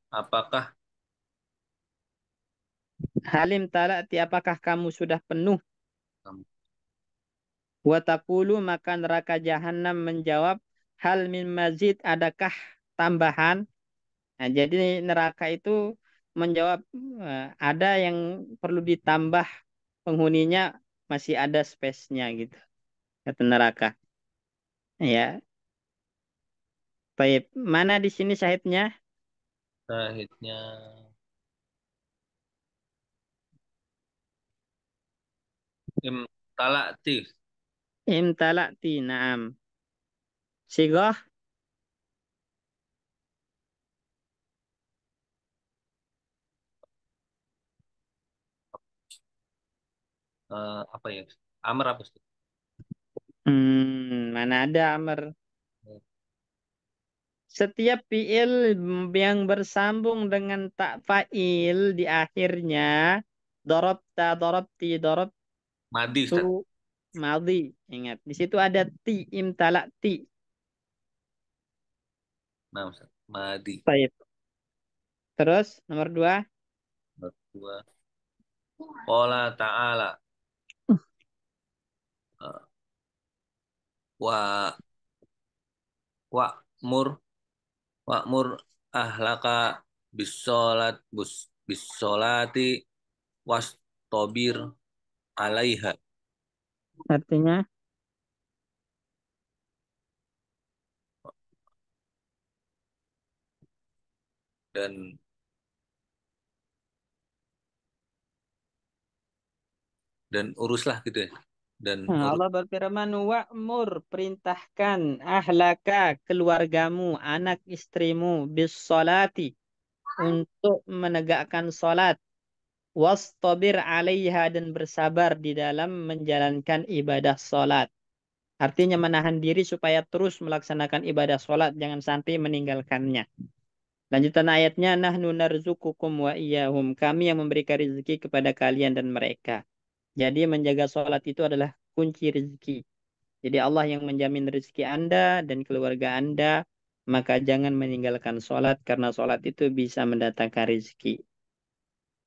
Apakah halim talati, apakah kamu sudah penuh? kamu Wa taqulu, maka neraka jahanam menjawab, hal min mazid, adakah tambahan? Nah, jadi neraka itu menjawab, ada yang perlu ditambah, penghuninya masih ada space-nya gitu, kata neraka. Ya, baik. Mana di sini syahidnya? syahidnya imtalati Imtala'ti, na'am. Sigoh, apa ya? Amr apa Ustaz? mana ada amr. Setiap fiil yang bersambung dengan tak fa'il di akhirnya, dorobta, dorobti, Madi tu Ustaz. madhi. Ingat, di situ ada ti, imtala ti. Nah, Ustaz. Madi. Baik. Terus nomor 2. Nomor 2. Qala ta'ala. Eh, wa wa'mur wa'mur ahlaka bisolati wastobir alaiha. Artinya, dan uruslah gitu ya. Dan urus Allah berfirman, wa'mur, perintahkan ahlaka, keluargamu, anak istrimu, bis salati, untuk menegakkan salat. Wastabir alaiha, dan bersabar di dalam menjalankan ibadah salat. Artinya menahan diri supaya terus melaksanakan ibadah salat, jangan sampai meninggalkannya. Lanjutan ayatnya, nahnu narzukukum wa iyyahum. Kami yang memberikan rezeki kepada kalian dan mereka. Jadi menjaga salat itu adalah kunci rezeki. Jadi Allah yang menjamin rezeki Anda dan keluarga Anda, maka jangan meninggalkan salat karena salat itu bisa mendatangkan rezeki.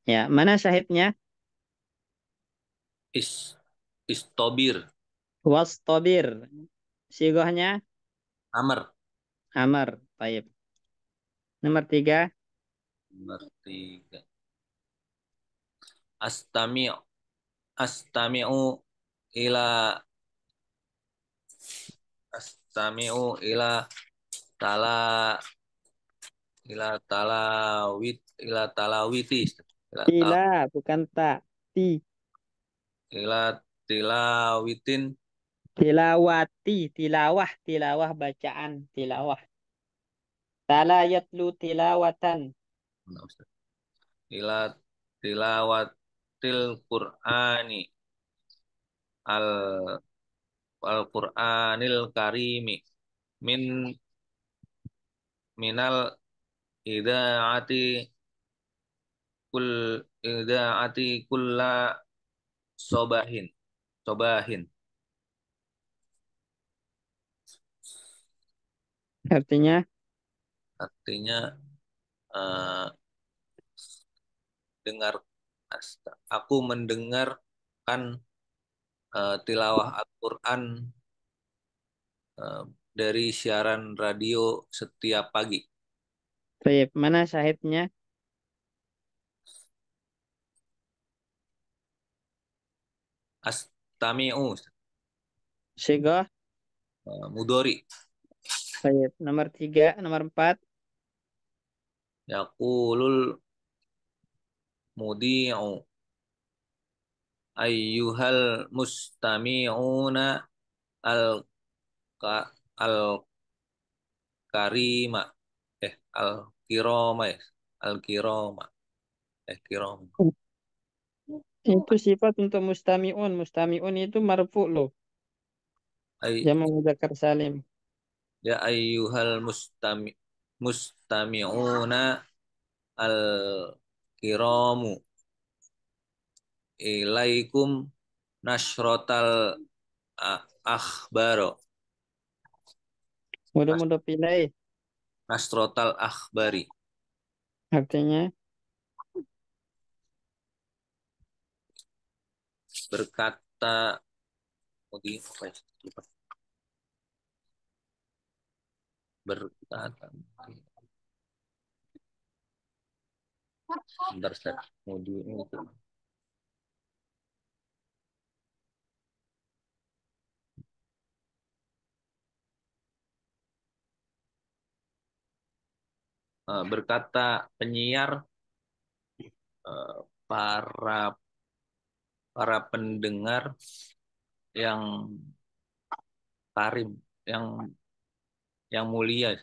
Ya, mana syahidnya? is istobir Wastabir. Sigohnya amr. amar. Baik. Nomor 3. Nomor 3. Astami astami'u ila astami'u tala ila talawitis ila tal Tila, bukan tak. Ti. ila tilawitin. Tilawati. Tilawah. Tilawah bacaan. Tilawah. Tala yatlu tilawatan. Nah, Ustaz. Ila tilawatil Qur'ani al Qur'anil karimi min minal idaati kul idaati kulla sobahin sobahin. Artinya, Artinya eh, dengar aku mendengarkan tilawah Al-Qur'an eh, dari siaran radio setiap pagi. baik. Mana syahidnya? Astami'u Sigoh. mudori Baik. Nomor 3. Nomor 4. yaqulul mudi'u ayyuhal mustami'una al al karima al kiroma al kiroma kiroma. Itu sifat untuk mustami'un. Mustami'un itu marfu loh. Ay, Jamak mudzakkar salim. ya ayyuhal mustami'una al kiramu ilaikum nasrotal akhbaro Nas- Mudah-mudah pilih. nasrotal akhbari. Artinya, Berkata Mudi apa ya? Lupa. Berkata bentar Ustaz. Mudi ini berkata penyiar para pendengar yang karim, yang mulia,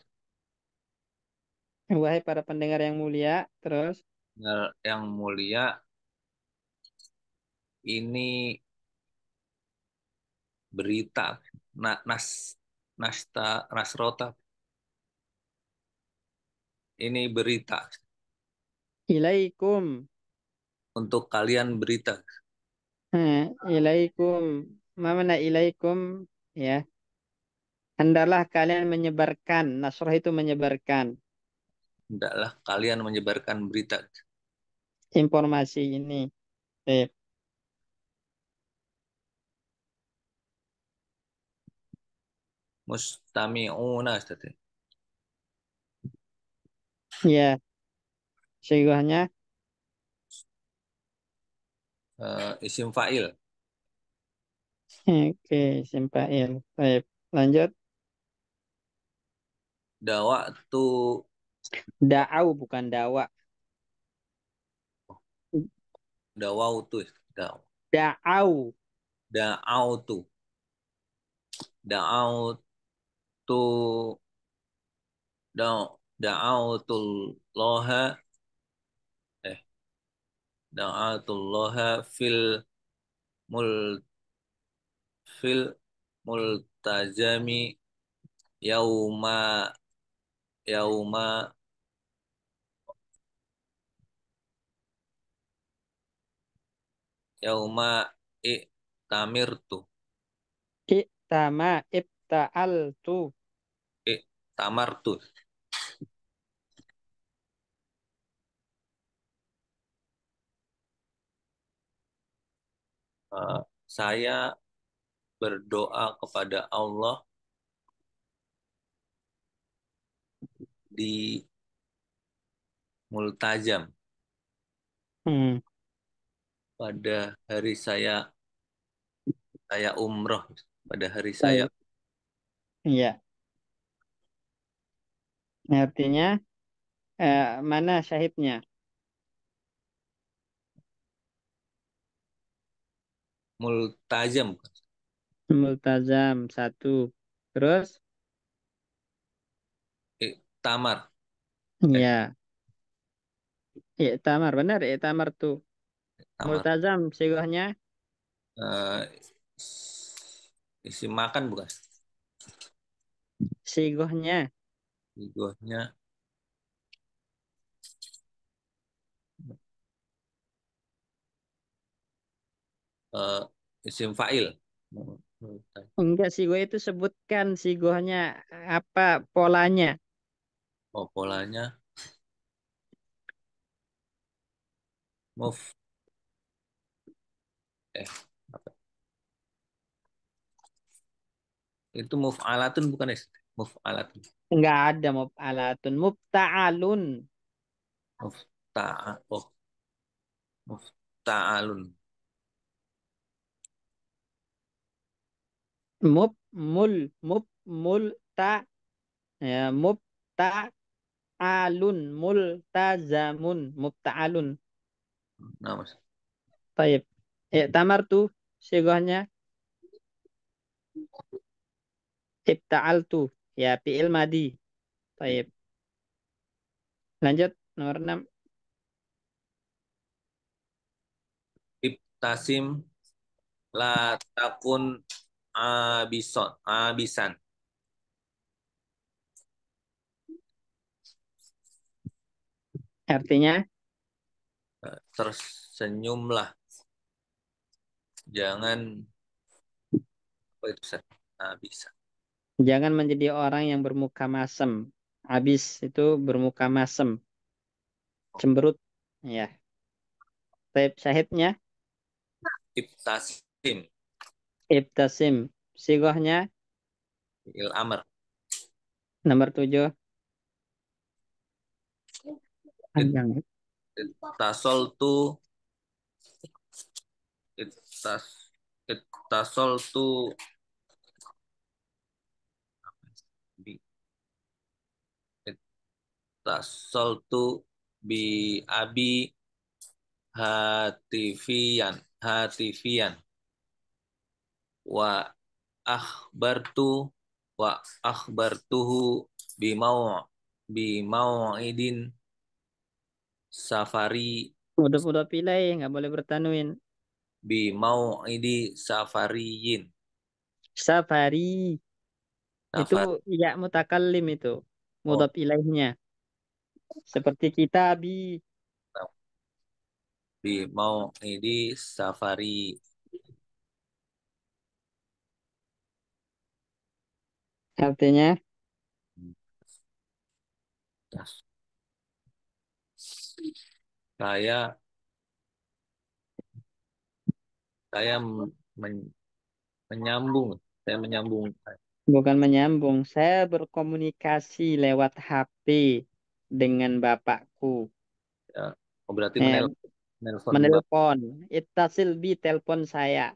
wahai para pendengar yang mulia, terus yang mulia ini berita nasrota ini berita ilaikum. untuk kalian berita. Ilaikum mamana ilaikum, ya. Hendaklah kalian menyebarkan. Nasrah itu menyebarkan Hendaklah kalian menyebarkan berita. informasi ini. Baik. Mustami'una Ustaz. Ya, sehingga Isim fa'il. oke, simpail. Baik. Lanjut. Dawa'tu. Da'au bukan dawa. Dawautu. Da'au. Da'autu. Da'autu. Da'autullaha. Eh, Da'autullaha mul fil multazami yauma yauma yauma tamirtu. Iktama ibta'altu. Tamartu. Saya berdoa kepada Allah di multazam Hmm. pada hari saya umroh, pada hari saya Baik. Iya. Artinya mana syahidnya? multazam. Multazam satu. Terus? Tamar. Ya. Iktamar. Benar, iktamar tuh. Tamar. Multazam sihgohnya. Eh, isi makan bukan? Sihgohnya. Igohnya eh, isim fa'il. Enggak, sihgoh itu sebutkan sihgohnya apa polanya. Oh, polanya move. Apa? Itu move alatun bukan ya? Move alatun. Enggak ada muf'alatun. Mubta'alun. Move oh, move ta'alun. Mul ta, ya, mubta'alun, multazamun, mubta'alun. Nah, Mas. Taib. Tamar tuh sihgohnya ibta'altu. Ya, fi'il madi. Taib. Lanjut nomor 6. Ibtasim la takun abisan. Artinya Tersenyumlah, jangan apa itu Ustaz? Abisan. jangan menjadi orang yang bermuka masem. Habis itu bermuka masem, cemberut. Ya. Taib syahidnya Ibtasim ibtasim. Sigohnya il amr. nomor 7. Panjang. Tasol tu itas tasol tu bi tasol tu bi abi hatifian wa akhbartu wa akhbartuhu bimau bimauidin safari Udah pilih, nggak boleh bertanwin. bimauidi safariyin. Safari itu Safari ya mutakallim itu. oh Mudhaf ilaihnya. Seperti kita bimauidi safari. Artinya, Saya saya men- menyambung. Saya menyambung. bukan menyambung. Saya berkomunikasi lewat HP dengan bapakku. Ya. Oh, berarti Eh, menelpon menelpon. Ittasil bi telepon saya.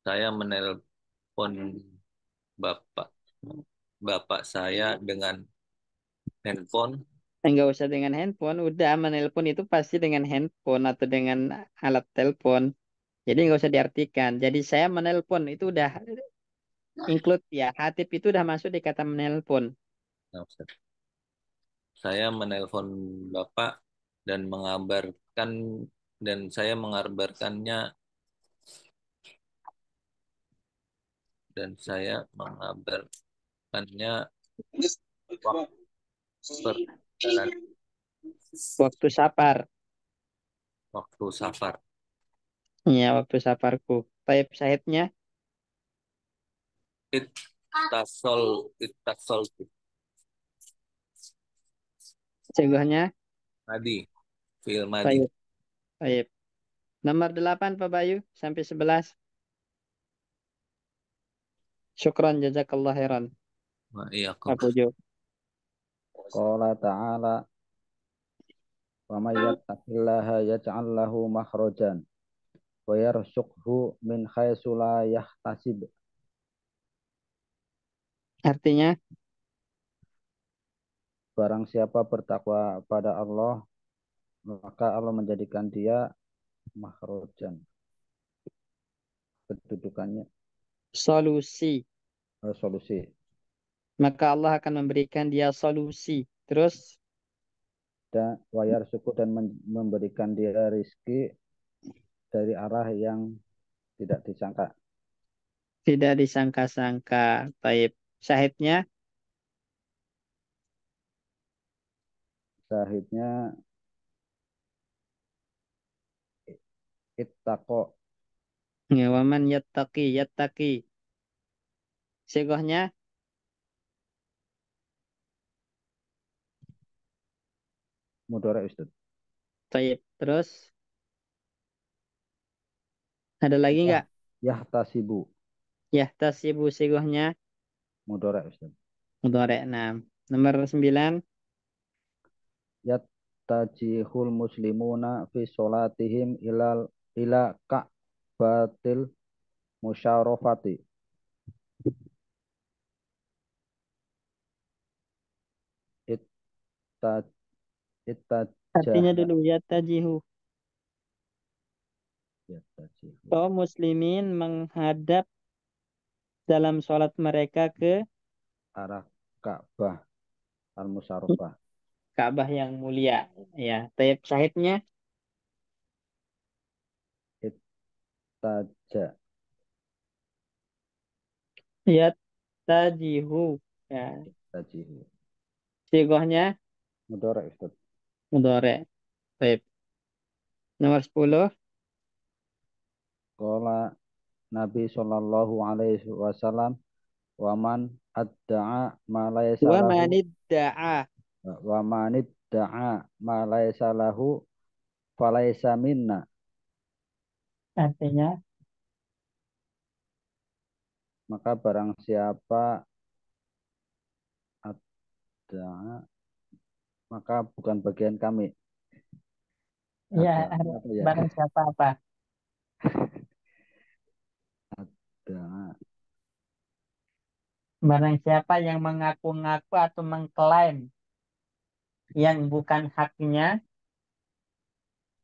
saya menelpon bapak bapak saya dengan handphone. Enggak usah dengan handphone. Udah menelpon itu pasti dengan handphone atau dengan alat telepon. Jadi nggak usah diartikan. Jadi saya menelpon itu udah include ya. Hatip itu udah masuk di kata menelpon. Nah, Ustaz. Saya menelpon bapak dan mengabarkan dan saya mengabarkannya dan saya mengabarkannya waktu perjalanan Waktu safar. waktu safar. Iya, waktu safarku. Taib syahidnya. Ittasol Cegohnya. Madi, fi'il madi. Taib. Taib. Nomor 8 Pak Bayu. Sampai 11. Syukran jazakallah khairan. Nah, iya kok. Pak Pujo. Qala ta'ala wa may yattaqillaha yaj'al lahu makhrajan wa yarzuqhu min haitsu la yahtasib. Artinya, Barang siapa bertakwa pada Allah, maka Allah menjadikan dia makhrajan. Kedudukannya solusi. solusi. Maka Allah akan memberikan dia solusi. Terus, Dan wayar suku dan memberikan dia rizki dari arah yang tidak disangka. tidak disangka-sangka. Taib. Syahidnya. Syahidnya ittaqo Ya, waman yattaqi. Yattaqi. Sigohnya. mudhari Ustaz. Taib. Terus, ada lagi Yah, nggak? yahtasibu Yahtasibu sigohnya. mudhari Ustaz. Mudhari' 6. Nomor 9. Yattajihul muslimuna fi sholatihim ila ka'batil musyarafati. Itta ittajah Artinya dulu. Yattajihu. yattajihu Kaum muslimin menghadap dalam sholat mereka ke arah Ka'bah al-musyarafah. Ka'bah yang mulia. Ya, taib syahidnya. Ittaja Yattajihu. Ya, ittajihu sigohnya. mudhari Ustaz. Mudhari'. Taib. Nomor 10. Qala Nabi sallallahu alaihi wasallam wa man adda'a ma laysa Wa lahu manidda'a. wa man idda'a ma laysa lahu falaysa minna. Artinya, Maka barang siapa adda'a maka bukan bagian kami. ya, Adda'a apa ya? barang siapa apa? Adda'a Barang siapa yang mengaku-ngaku atau mengklaim yang bukan haknya,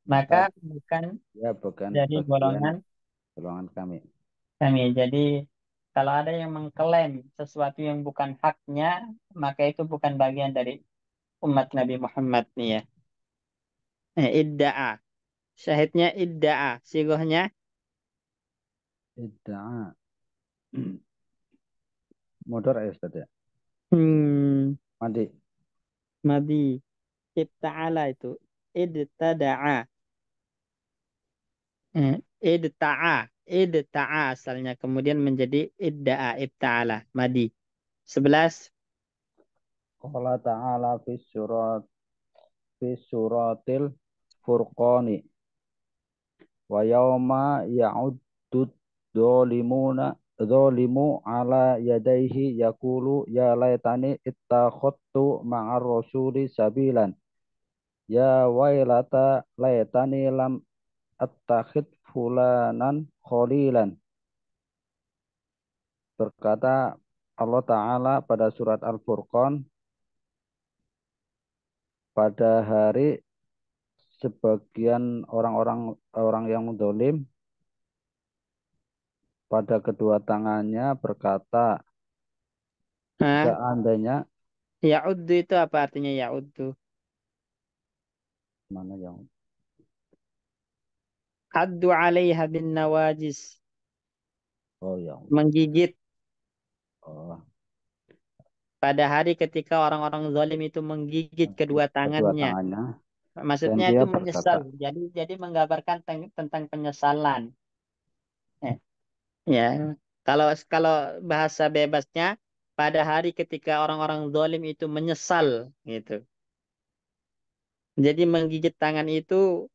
maka maka bukan ya bukan dari bagian golongan golongan kami. kami. Jadi, kalau ada yang mengklaim sesuatu yang bukan haknya, maka itu bukan bagian dari umat Nabi Muhammad nih ya. Idda'a. Syahidnya idda'a. Sigohnya. Idda'a mudhari ya Ustaz ya. Hmm, Mandi madi. Ibta'ala itu. Idtada'a. Idta'a. idta'a asalnya. Kemudian menjadi idda'a, ibta'ala, madi. 11. Qala ta'ala fi suratil furqani wa yauma ya'uddu dzalimu ala yadayhi yaqulu ya laitani ittakhadtu ma'ar rasuli sabilan ya wailata laitani lam attakhid fulanan khalilan. Berkata Allah Ta'ala pada surat Al-Furqan, pada hari sebagian orang yang zalim pada kedua tangannya berkata, Nah, seandainya ya'uddu itu apa artinya ya'uddu? mana yang Addu 'alaiha bin nawajis. yang Menggigit. oh, Pada hari ketika orang-orang zalim itu menggigit kedua kedua tangannya. tangannya dan Maksudnya dia itu berkata, menyesal. Jadi menggambarkan tentang penyesalan. Eh, Ya, kalau kalau bahasa bebasnya pada hari ketika orang-orang zalim itu menyesal gitu. Jadi menggigit tangan itu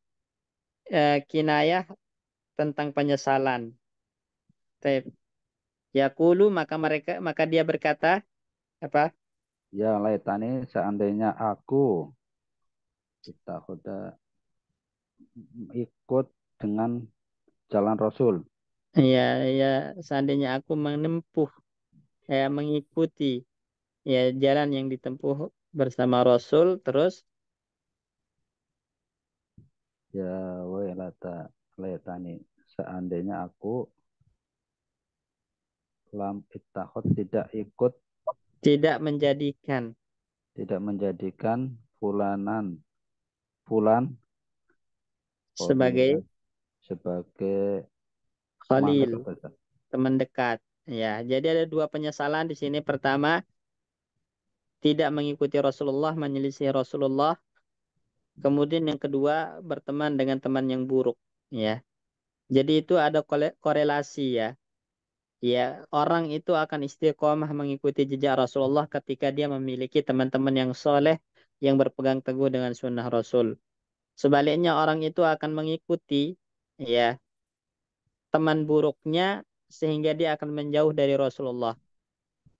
kinayah tentang penyesalan. Taib. Yaqulu maka dia berkata apa? ya laitani seandainya aku kita ikut dengan jalan Rasul. Ya, ya seandainya aku menempuh mengikuti jalan yang ditempuh bersama Rasul terus Ya laitani seandainya aku lam ittakhad tidak menjadikan tidak menjadikan fulan sebagai kholilan sebagai teman khalil, dekat saja. teman dekat. Ya, jadi ada dua penyesalan di sini. Pertama, tidak mengikuti Rasulullah, menyelisih Rasulullah. Kemudian yang kedua, berteman dengan teman yang buruk. Ya, jadi itu ada korelasi ya. Ya, orang itu akan istiqomah mengikuti jejak Rasulullah ketika dia memiliki teman-teman yang soleh yang berpegang teguh dengan sunnah Rasul. Sebaliknya orang itu akan mengikuti ya teman buruknya sehingga dia akan menjauh dari Rasulullah.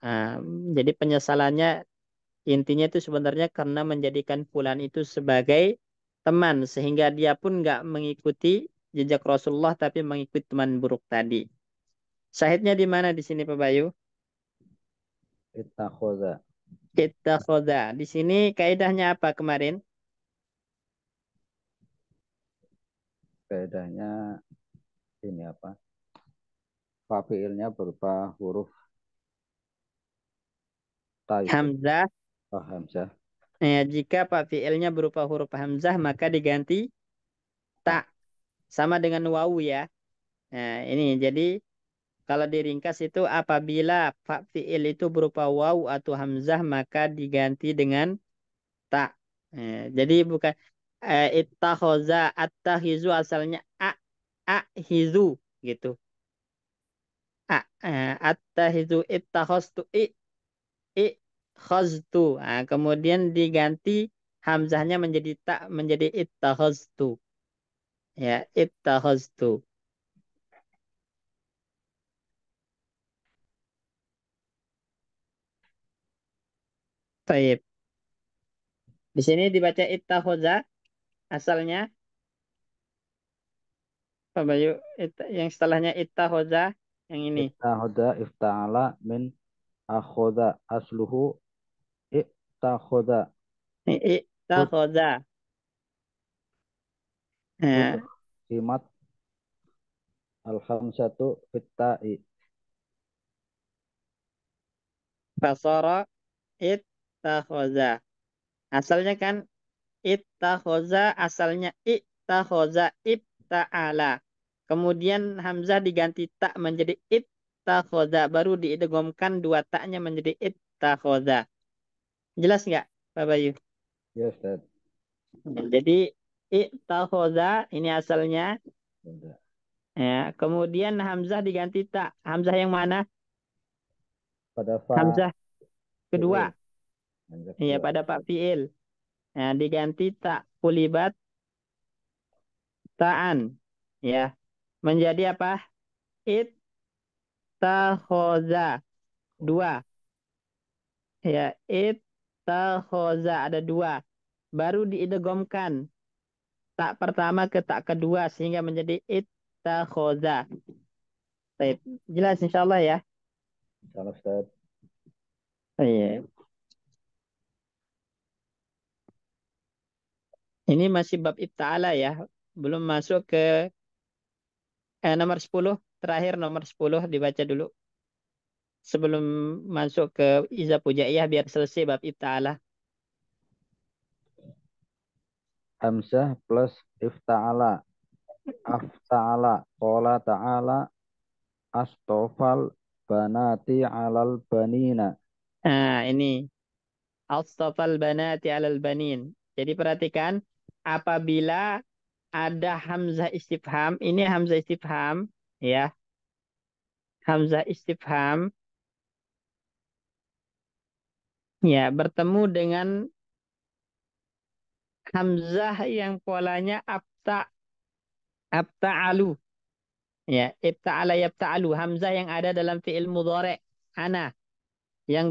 Nah, jadi penyesalannya intinya itu sebenarnya karena menjadikan fulan itu sebagai teman sehingga dia pun nggak mengikuti jejak Rasulullah tapi mengikuti teman buruk tadi. Syahidnya di mana di sini Pak Bayu? Ittakhadha Ittakhadha. Di sini kaidahnya apa kemarin? bedanya ini apa? Fafiilnya berupa huruf ta itu. Hamzah. Hamzah Jika Pak fiilnya berupa huruf hamzah maka diganti ta. tak sama dengan wawu ya. Nah, ini jadi kalau diringkas itu apabila fiil itu berupa wawu atau hamzah maka diganti dengan tak. Jadi bukan ittakhoza attakhizu asalnya hizu gitu. Attakhizu ittakhoztu i khaztu. Kemudian diganti hamzahnya menjadi tak menjadi ittakhaztu. Ya, ittakhaztu. Baik. Di sini dibaca ittakhoza asalnya Pak Bayu yang setelahnya ittakhoza yang ini. Ittakhadha ifta'ala min akhoda asluhu ittakhadha Ittakhoza. Nah, udhimat al-khamsatu fitta'i. fasara ittakhoza. Asalnya kan ittakhoza asalnya ittakhoza ibta'ala. Kemudian hamzah diganti tak menjadi ittakhoza. Baru diidghamkan dua taknya menjadi ittakhoza. Jelas nggak, Pak Bayu? Ya Ustaz. Jadi ittakhoza ini asalnya Udah. Ya, kemudian hamzah diganti ta. Hamzah yang mana? pada fa Hamzah kedua. fiil. Hamzah Ya, kedua. pada pak fiil. Nah, diganti tak kulibat ta'an. Ya, menjadi apa? Ittakhoza. Dua. Ya, ittakhoza ada dua. Baru diidghamkan tak pertama ke tak kedua sehingga menjadi ittakhoza. Baik, jelas insyaallah ya. Salah Ustaz. Iya. Ini masih bab ifta'ala ya. Belum masuk ke nomor 10. Terakhir nomor 10 dibaca dulu. Sebelum masuk ke iza pujaiyah biar selesai bab ifta'ala. Hamzah plus ifta'ala. Afta'ala. Qala ta'ala. Astofal banati alal banina. Nah, ini. Astafal banati alal banin. Jadi perhatikan. Apabila ada hamzah istifham. Ini hamzah istifham. Ya. Hamzah istifham. Ya, bertemu dengan hamzah yang polanya abta'alu. Ya, ibta'ala yabta'alu. Hamzah yang ada dalam fi'il mudhari' ana. Yang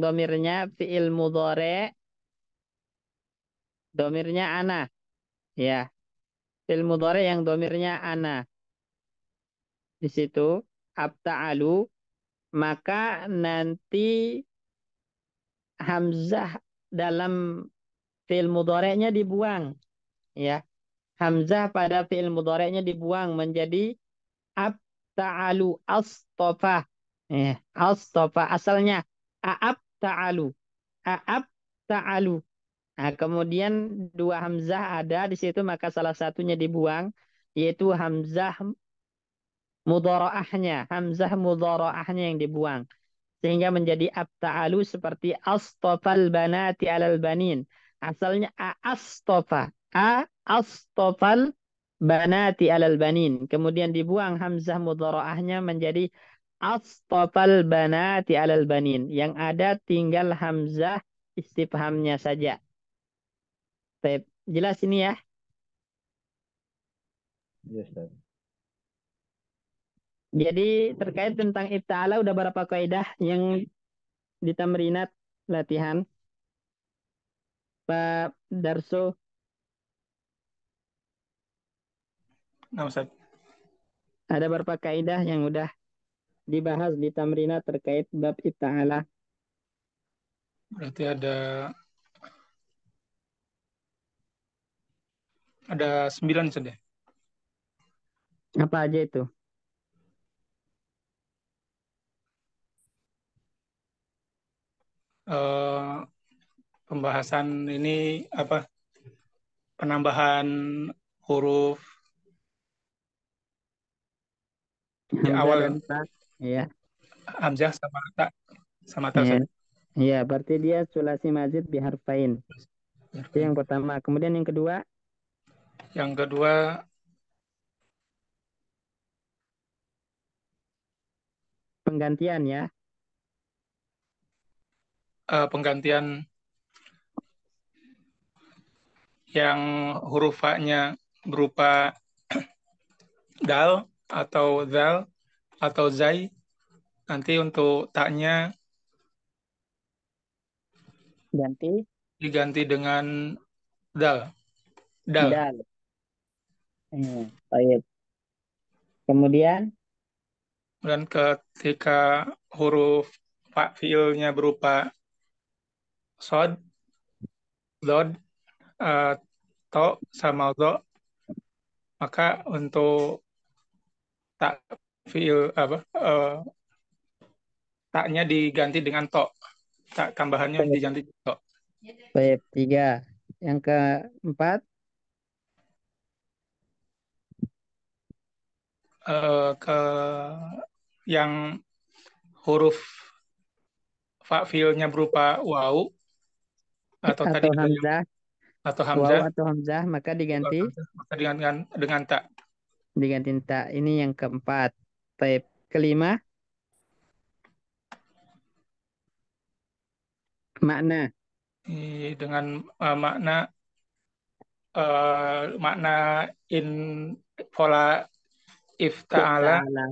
fi'il mudhari', domirnya ana. Ya, fi'il mudhari' yang domirnya ana. Di situ abta'alu, maka nanti hamzah dalam fi'il mudhari'nya dibuang. Ya, hamzah pada fi'il mudhari'nya dibuang menjadi abta'alu astofa. Astofa asalnya a'ab ta'alu. A'ab ta'alu. Nah, kemudian dua hamzah ada di situ maka salah satunya dibuang yaitu hamzah mudharaahnya, hamzah mudharaahnya yang dibuang sehingga menjadi abta'alu seperti astofal banati alal banin. Asalnya astofal banati alal banin. Kemudian dibuang hamzah mudharaahnya menjadi astofal banati alal banin. Yang ada tinggal hamzah istifhamnya saja. Baik, jelas ini ya. Yes, Ustaz. Jadi terkait tentang ifta'ala udah berapa kaidah yang di tamrinat latihan Pak Darso? Nah, Ustaz. Ada berapa kaidah yang udah dibahas di tamrinat terkait bab ifta'ala? Berarti ada 9 Ustaz ya. Apa aja itu? Eh, Pembahasan ini apa? Penambahan huruf di Hamzah dan awal ta. Iya. hamzah sama ta Iya. Ustaz. Iya, berarti dia sulasi mazid biharfain. Itu yang pertama. Kemudian yang kedua, Yang kedua penggantian ya. penggantian yang huruf fa-nya berupa dal atau zal atau zai, nanti untuk taknya Ganti diganti dengan dal. Dal. dal. Baik. Kemudian Dan ketika huruf fa fiilnya berupa sod, dod, eh, to, sama do, maka untuk tak fiil apa taknya diganti dengan to. Tak tambahannya diganti to. baik, tiga. Yang keempat, Ke yang huruf fa fiilnya berupa wau atau tadi atau ada yang hamzah, atau waw hamzah, atau hamzah, maka diganti maka dengan tak. Diganti ta. Ini yang keempat. Taib. Kelima, makna. Dengan makna makna in pola if ta'ala Ta'ala.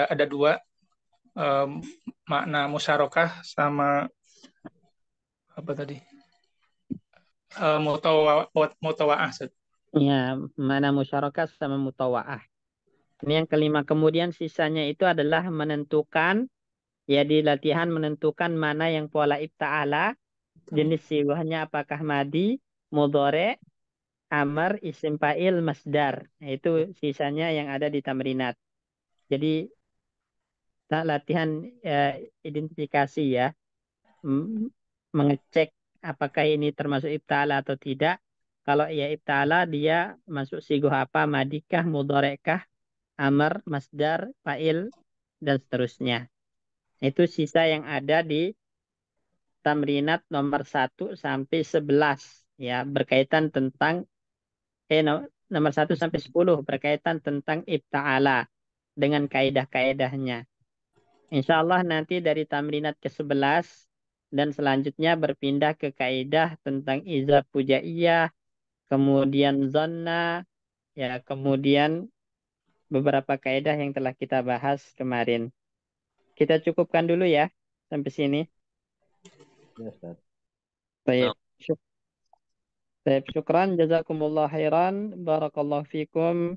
ada dua, em, makna musyarakah sama apa tadi, mutawa'ah. Ya, makna musyarakah sama mutawa'ah. Ini yang kelima. Kemudian sisanya itu adalah menentukan, ya di latihan menentukan mana yang pola ifta'ala, jenis siwahnya apakah madi, mudhore, amar, isim fa'il, masdar. Nah, itu sisanya yang ada di tamrinat. Jadi latihan identifikasi ya, M- mengecek apakah ini termasuk ifta'ala atau tidak. Kalau ya ifta'ala dia masuk sigoh apa, madikah, mudhorekah, amar, masdar, fa'il, dan seterusnya. Itu sisa yang ada di tamrinat nomor 1 sampai 11 ya, berkaitan tentang nomor 1 sampai 10 berkaitan tentang ifta'ala dengan kaidah-kaidahnya. Insya Allah nanti dari tamrinat ke-11 dan selanjutnya berpindah ke kaidah tentang izah pujaiyah, kemudian zonna, ya kemudian beberapa kaidah yang telah kita bahas kemarin. Kita cukupkan dulu ya sampai sini. Ya, Ustaz. Nah, Baik. Baik, syukran, jazakumullah khairan, barakallahu fikum.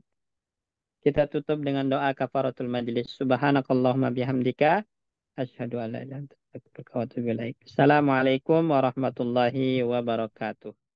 Kita tutup dengan doa kafaratul majlis. Subhanakallahumma bihamdika, asyhadu an la ilaha illa anta, astaghfiruka wa atubu ilaik. Assalamualaikum warahmatullahi wabarakatuh.